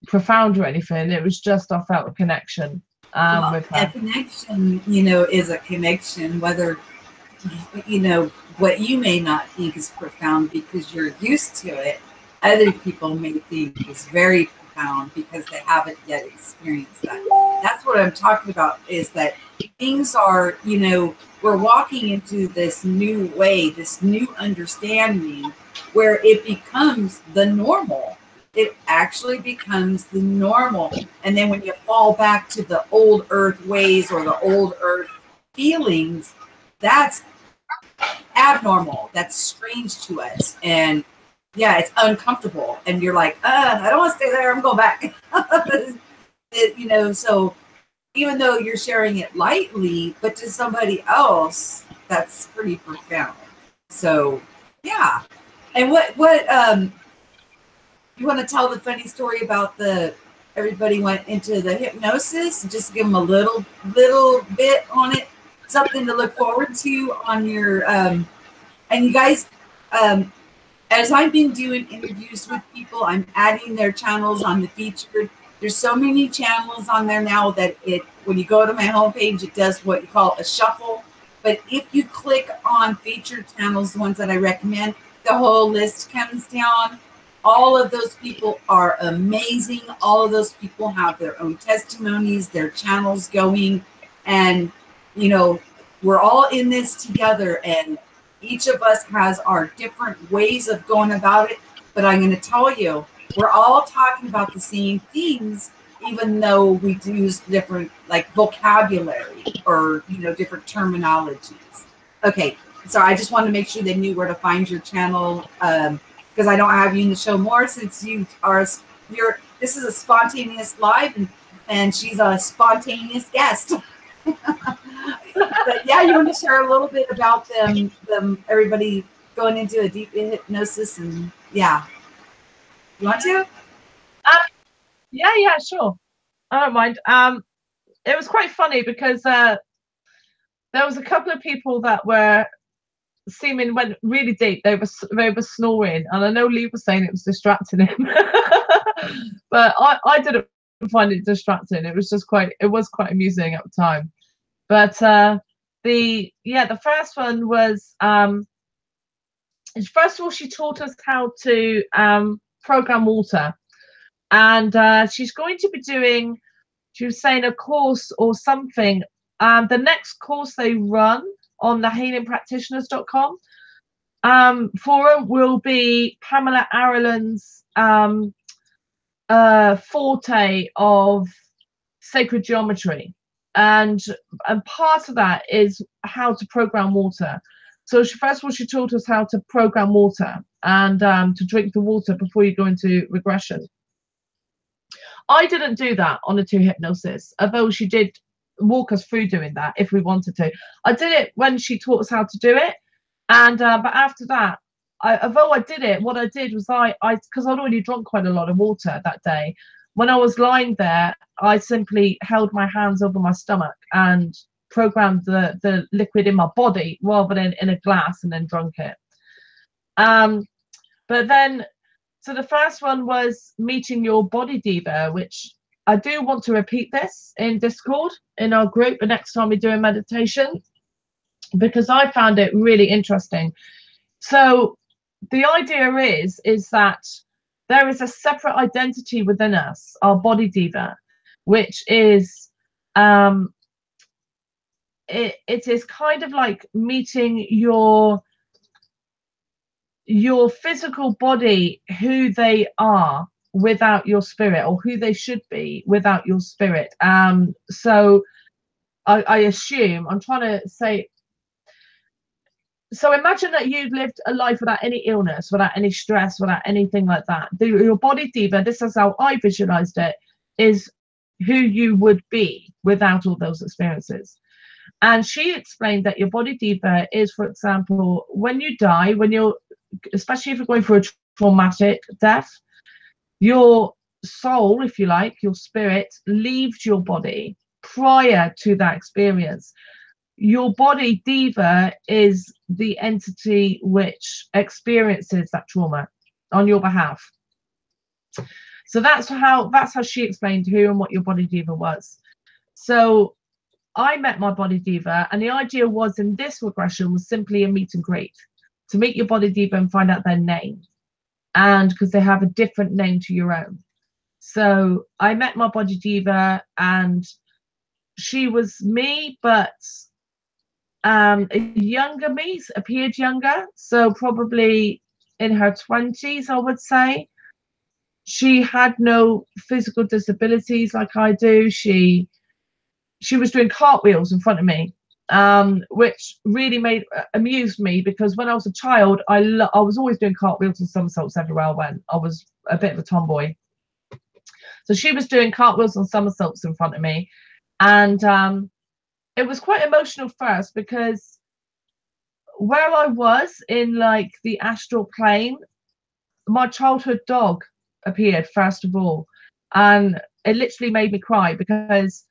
profound or anything. It was just I felt a connection with her. A connection, you know, is a connection, whether, you know, what you may not think is profound because you're used to it, other people may think is very profound because they haven't yet experienced that. That's what I'm talking about, is that things are, you know, we're walking into this new way, this new understanding where it becomes the normal. It actually becomes the normal. And then when you fall back to the old earth ways or the old earth feelings, that's abnormal. That's strange to us. And yeah, it's uncomfortable. And you're like, I don't want to stay there. I'm going back. You know, so even though you're sharing it lightly, but to somebody else, that's pretty profound. So yeah. And what you want to tell the funny story about everybody went into the hypnosis? Just give them a little bit on it, something to look forward to on your and you guys, as I've been doing interviews with people, I'm adding their channels on the featured. There's so many channels on there now that when you go to my homepage, it does what you call a shuffle. But if you click on featured channels, the ones that I recommend, the whole list comes down. All of those people are amazing. All of those people have their own testimonies, their channels going. And, you know, we're all in this together. And each of us has our different ways of going about it. But I'm going to tell you, we're all talking about the same things, even though we use different, like, vocabulary or, you know, different terminologies. Okay. So I just wanted to make sure they knew where to find your channel. Because I don't have you in the show more, since this is a spontaneous live, and she's a spontaneous guest. But yeah, you want to share a little bit about them everybody going into a deep hypnosis, and yeah, you want to? Yeah, sure. I don't mind. It was quite funny because there was a couple of people that were went really deep. They were snoring, and I know Lee was saying it was distracting him, but I didn't find it distracting. It was quite amusing at the time. But the first one was first of all, she taught us how to program water, and she's going to be doing, she was saying, a course or something. The next course they run on the healingpractitioners.com forum will be Pamela Ireland's forte of sacred geometry, and part of that is how to program water. So first of all, she taught us how to program water and to drink the water before you go into regression. I didn't do that on the 2 hypnosis, although she did walk us through doing that if we wanted to. I did it when she taught us how to do it, and but after that, although I did it, what I did was because I'd already drunk quite a lot of water that day, when I was lying there, I simply held my hands over my stomach and programmed the liquid in my body rather than in a glass, and then drunk it. But then, so the first one was meeting your body diva, which I do want to repeat this in Discord in our group the next time we do a meditation, because I found it really interesting. So the idea is that there is a separate identity within us, our body diva, which is it is kind of like meeting your physical body, who they are without your spirit, or who they should be without your spirit. So I assume, I'm trying to say, so imagine that you've lived a life without any illness, without any stress, without anything like that. Your body diva, this is how I visualized it, is who you would be without all those experiences. And she explained that your body diva is, for example, when you die, when you're, especially if you're going through a traumatic death, your soul, if you like, your spirit leaves your body prior to that experience. Your body diva is the entity which experiences that trauma on your behalf. So that's how she explained who and what your body diva was. So I met my body diva, and the idea was in this regression was simply a meet and greet, to meet your body diva and find out their name, and because they have a different name to your own. So I met my body diva, and she was me, but a younger me, appeared younger, so probably in her 20s, I would say. She had no physical disabilities like I do. She was doing cartwheels in front of me, which really amused me, because when I was a child, I was always doing cartwheels and somersaults everywhere I went. I was a bit of a tomboy. So she was doing cartwheels and somersaults in front of me, and it was quite emotional first, because where I was in like the astral plane, my childhood dog appeared first of all, and it literally made me cry, because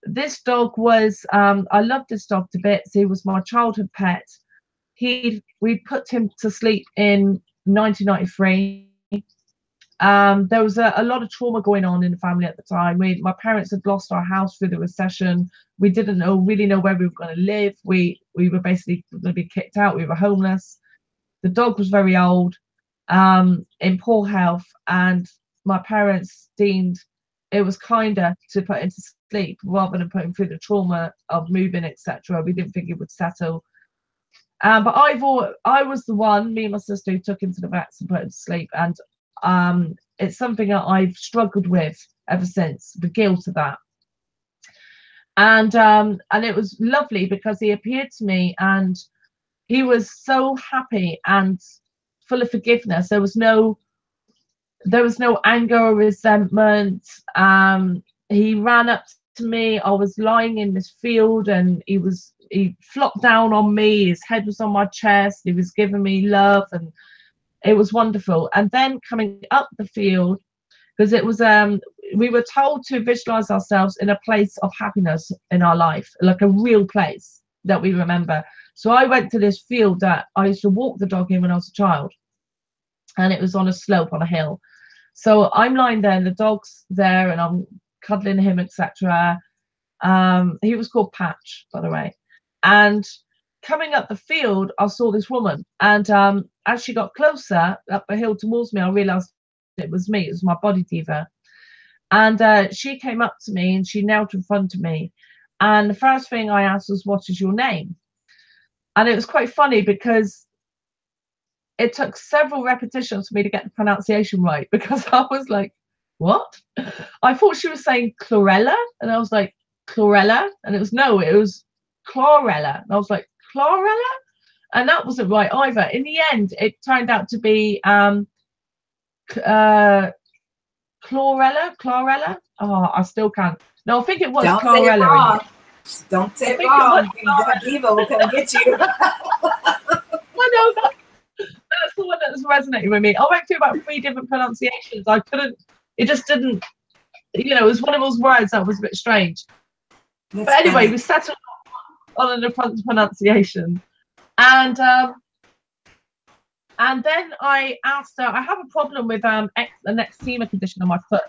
this dog was I loved this dog to bits. He was my childhood pet. We put him to sleep in 1993. There was a lot of trauma going on in the family at the time. My parents had lost our house through the recession. We didn't really know where we were going to live. We were basically going to be kicked out. We were homeless. The dog was very old, in poor health, and my parents deemed it was kinder to put him to sleep rather than put him through the trauma of moving, etc. We didn't think it would settle. But I was the one, me and my sister, who took him to the vets and put him to sleep. And it's something that I've struggled with ever since, the guilt of that. And it was lovely, because he appeared to me and he was so happy and full of forgiveness. There was no anger or resentment. He ran up to me. I was lying in this field, and he flopped down on me. His head was on my chest. He was giving me love, and it was wonderful. And then coming up the field, because it was we were told to visualize ourselves in a place of happiness in our life, like a real place that we remember. So I went to this field that I used to walk the dog in when I was a child, and it was on a slope on a hill. So I'm lying there, and the dog's there, and I'm cuddling him, etc. He was called Patch, by the way. And coming up the field, I saw this woman, and as she got closer up the hill towards me, I realized it was me. It was my body diva. And she came up to me, and she knelt in front of me, and the first thing I asked was, "What is your name?" And it was quite funny, because it took several repetitions for me to get the pronunciation right, because I was like, what? I thought she was saying chlorella, and I was like, chlorella, and it was chlorella, and I was like, chlorella, and that wasn't right either. In the end, it turned out to be chlorella. Oh, I still can't. No, I think it was chlorella. Don't say it wrong. Diva will come get you. I know that. That's the one that was resonating with me. I went through about 3 different pronunciations. It just didn't, it was one of those words that was a bit strange. But anyway, we settled on an pronunciation. And then I asked her, I have a problem with an eczema condition on my foot.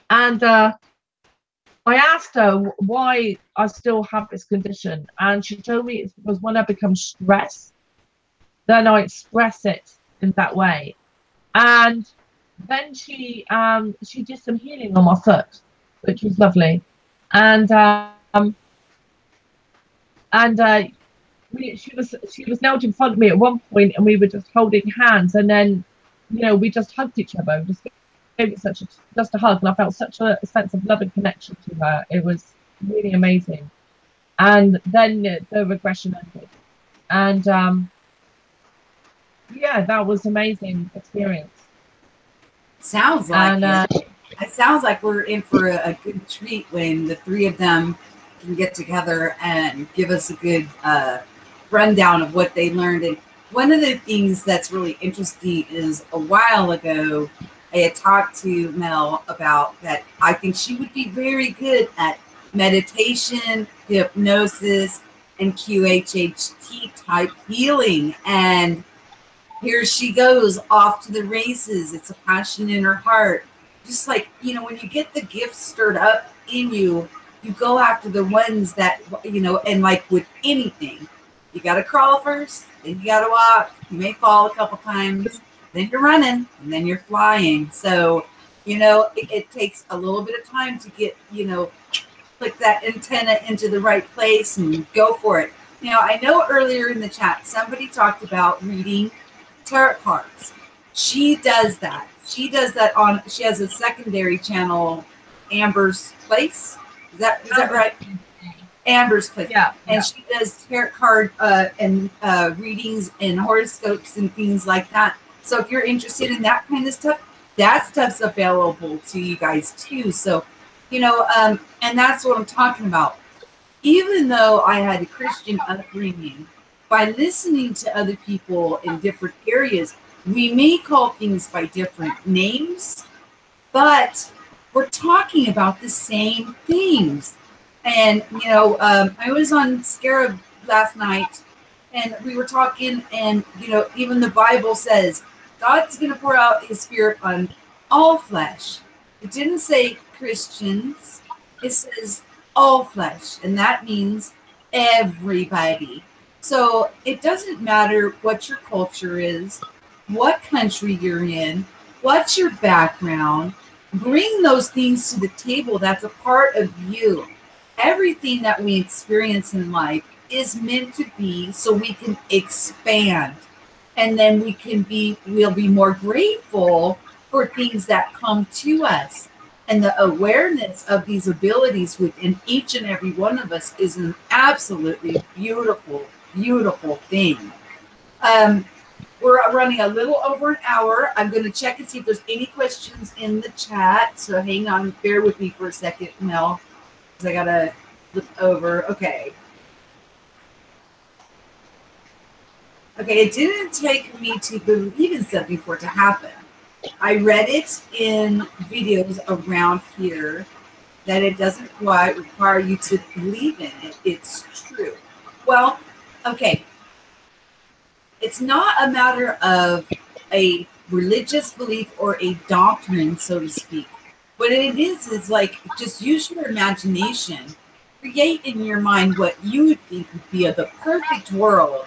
And I asked her why I still have this condition. And she told me it's because when I become stressed, then I express it in that way. And then she did some healing on my foot, which was lovely. And she was knelt in front of me at one point, and we were just holding hands, and then we just hugged each other, just gave it just a hug, and I felt such a sense of love and connection to her. It was really amazing. And then the regression ended, and yeah, that was amazing experience. Sounds like it sounds like we're in for a good treat when the 3 of them can get together and give us a good rundown of what they learned. And one of the things that's really interesting is a while ago, I had talked to Mel about that. I think she would be very good at meditation, hypnosis, and QHHT type healing. And here she goes off to the races. It's a passion in her heart. Just like, when you get the gifts stirred up in you, you go after the ones that, and like with anything, you got to crawl first, then you got to walk. You may fall a couple times, then you're running, and then you're flying. So, it takes a little bit of time to get, click that antenna into the right place and go for it. I know earlier in the chat, somebody talked about reading tarot cards. She does that. She has a secondary channel, Amber's Place. Is that right? Amber's Place. Yeah. And she does tarot card and readings and horoscopes and things like that. So if you're interested in that kind of stuff, that stuff's available to you guys too. So, and that's what I'm talking about. Even though I had a Christian upbringing, by listening to other people in different areas, we may call things by different names, but we're talking about the same things. And, I was on Scarab last night and we were talking, and, even the Bible says God's going to pour out his spirit on all flesh. It didn't say Christians, it says all flesh. And that means everybody. So it doesn't matter what your culture is, what country you're in, what's your background. Bring those things to the table. That's a part of you. Everything that we experience in life is meant to be so we can expand. And then we'll be more grateful for things that come to us. And the awareness of these abilities within each and every one of us is an absolutely beautiful, beautiful thing. We're running a little over an hour. I'm going to check and see if there's any questions in the chat. So hang on, bear with me for a second, Mel, because I got to look over. Okay, it didn't take me to believe in something for it to happen. I read it in videos around here that it doesn't quite require you to believe in it. It's true. Well, okay. It's not a matter of a religious belief or a doctrine, so to speak. What it is like, just use your imagination. Create in your mind what you would think would be the perfect world,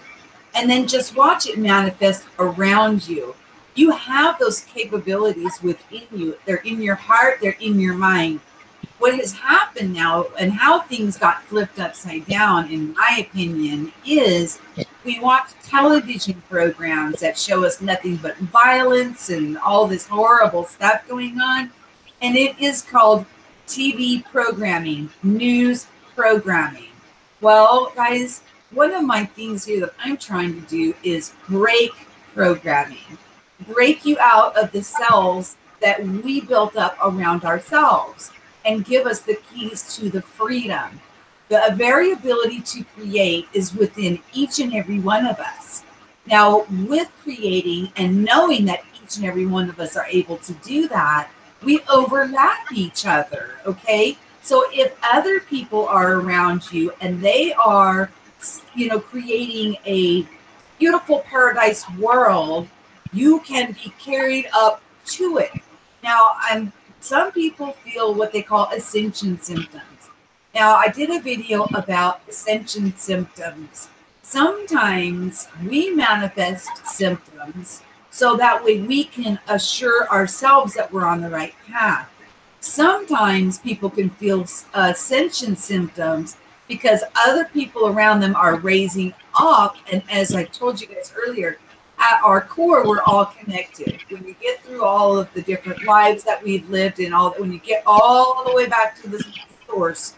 and then just watch it manifest around you. You have those capabilities within you. They're in your heart. They're in your mind. What has happened now and how things got flipped upside down, in my opinion, is we watch television programs that show us nothing but violence and all this horrible stuff going on. And it is called TV programming, news programming. Well, guys, one of my things here that I'm trying to do is break programming. Break you out of the cells that we built up around ourselves and give us the keys to the freedom. The very ability to create is within each and every one of us. Now, with creating and knowing that each and every one of us are able to do that, we overlap each other, okay? So if other people are around you and they are, creating a beautiful paradise world, you can be carried up to it. Now, some people feel what they call ascension symptoms. Now, I did a video about ascension symptoms. Sometimes we manifest symptoms so that way we can assure ourselves that we're on the right path. Sometimes people can feel ascension symptoms because other people around them are raising up. And as I told you guys earlier, at our core, we're all connected. When you get through all of the different lives that we've lived in, when you get all the way back to the source,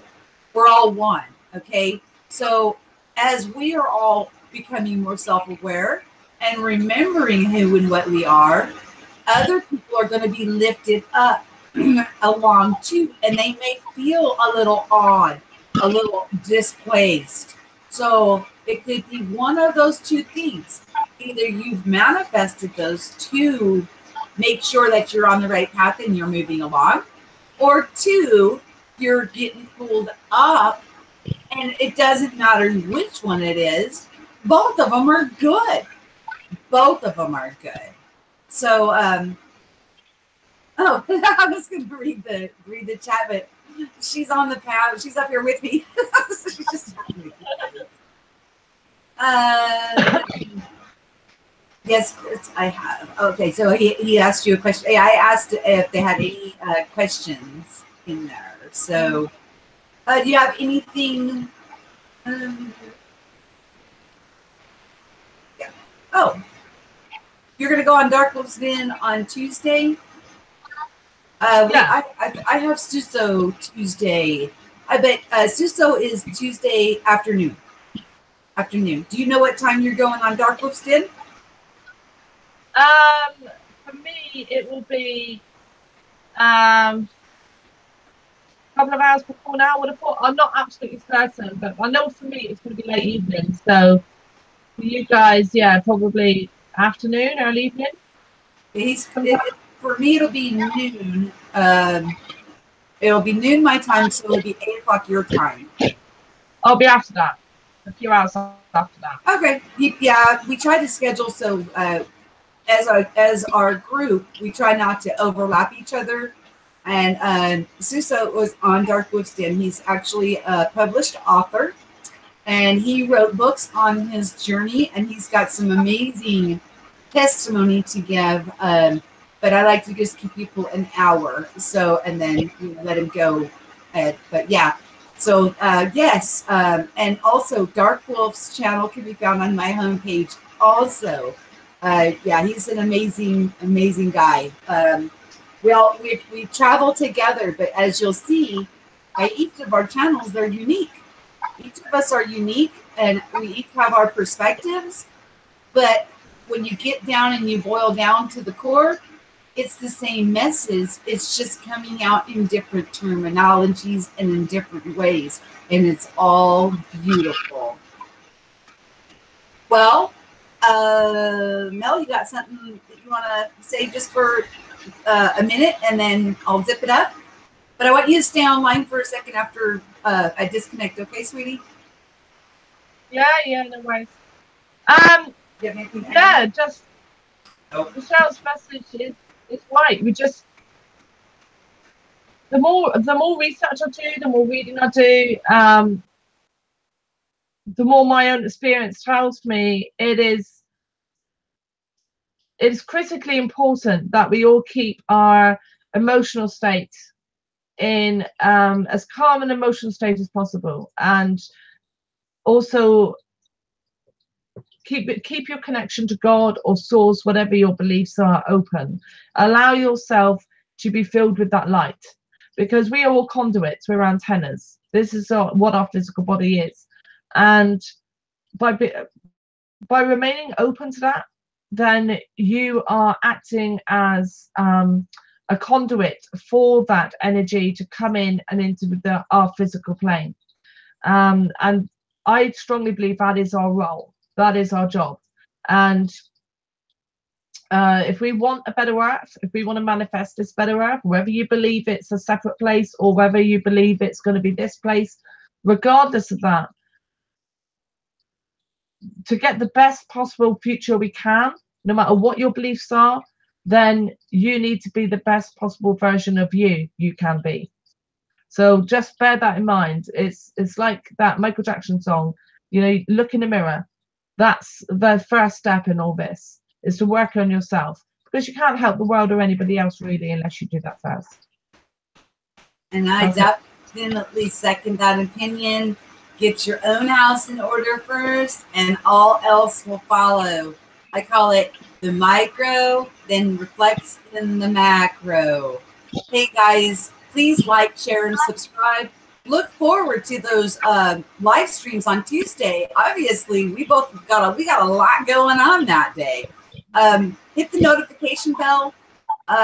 we're all one, okay? So as we are all becoming more self-aware and remembering who and what we are, other people are going to be lifted up along too, and they may feel a little odd. a little displaced. So it could be one of those two things. Either you've manifested those to make sure that you're on the right path and you're moving along, or two, you're getting pulled up, and it doesn't matter which one it is. Both of them are good. Both of them are good. So, oh, I was going to read the chat, but she's on the path. She's up here with me. She's just yes, Chris, I have. Okay, so he asked you a question. I asked if they had any questions in there. So, do you have anything? Yeah. Oh, you're going to go on Dark Wolf's Den on Tuesday? Yeah. I have Suso Tuesday. I bet Suso is Tuesday afternoon. Do you know what time you're going on Dark Wolf's Den? For me, it will be a couple of hours before now. I would have thought. I'm not absolutely certain, but I know for me it's going to be late evening. So for you guys, yeah, probably afternoon, early evening. For me, it'll be noon. It'll be noon my time, so it'll be 8 o'clock your time. I'll be after that. A few hours after that. Okay. Yeah, we try to schedule so as our group, we try not to overlap each other. And Suso was on Dark Wolf's Den. He's actually a published author, and he wrote books on his journey, and he's got some amazing testimony to give. But I like to just keep people an hour, so and then let him go. But yeah, so yes, and also Dark Wolf's channel can be found on my homepage. Also, yeah, he's an amazing guy. We travel together, but as you'll see, each of our channels, they're unique. Each of us are unique, and we each have our perspectives. But when you get down and you boil down to the core, it's the same message. It's just coming out in different terminologies and in different ways, and it's all beautiful. Well, Mel, you got something that you want to say just for a minute, and then I'll zip it up. But I want you to stay online for a second after I disconnect. Okay, sweetie? Yeah, no worries. Yeah, just Michelle's message is right. We just the more research I do, the more reading I do, the more my own experience tells me it is critically important that we all keep our emotional state in as calm an emotional state as possible, and also keep your connection to God or source, whatever your beliefs are, open. Allow yourself to be filled with that light, because we are all conduits, we're antennas. This is what our physical body is, and by remaining open to that, then you are acting as a conduit for that energy to come in and into our physical plane. And I strongly believe that is our role. That is our job. And if we want a better earth, if we want to manifest this better earth, whether you believe it's a separate place or whether you believe it's going to be this place, regardless of that, to get the best possible future we can, no matter what your beliefs are, then you need to be the best possible version of you can be. So just bear that in mind. It's like that Michael Jackson song, look in the mirror. That's the first step in all this, is to work on yourself, because you can't help the world or anybody else really unless you do that first. And I definitely second that opinion. Get your own house in order first, and all else will follow. I call it the micro, then reflects in the macro. Hey guys, please like, share, and subscribe. Look forward to those live streams on Tuesday. Obviously, we got a lot going on that day. Hit the notification bell.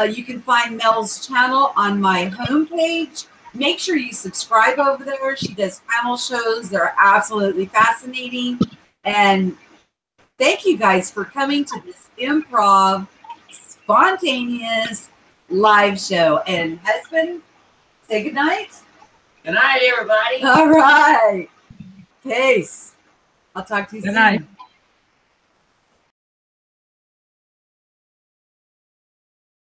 You can find Mel's channel on my homepage, Make sure you subscribe over there. She does panel shows. They're absolutely fascinating. And thank you guys for coming to this improv, spontaneous live show. And husband, say goodnight. Good night, everybody. All right. Peace. I'll talk to you Good soon. night.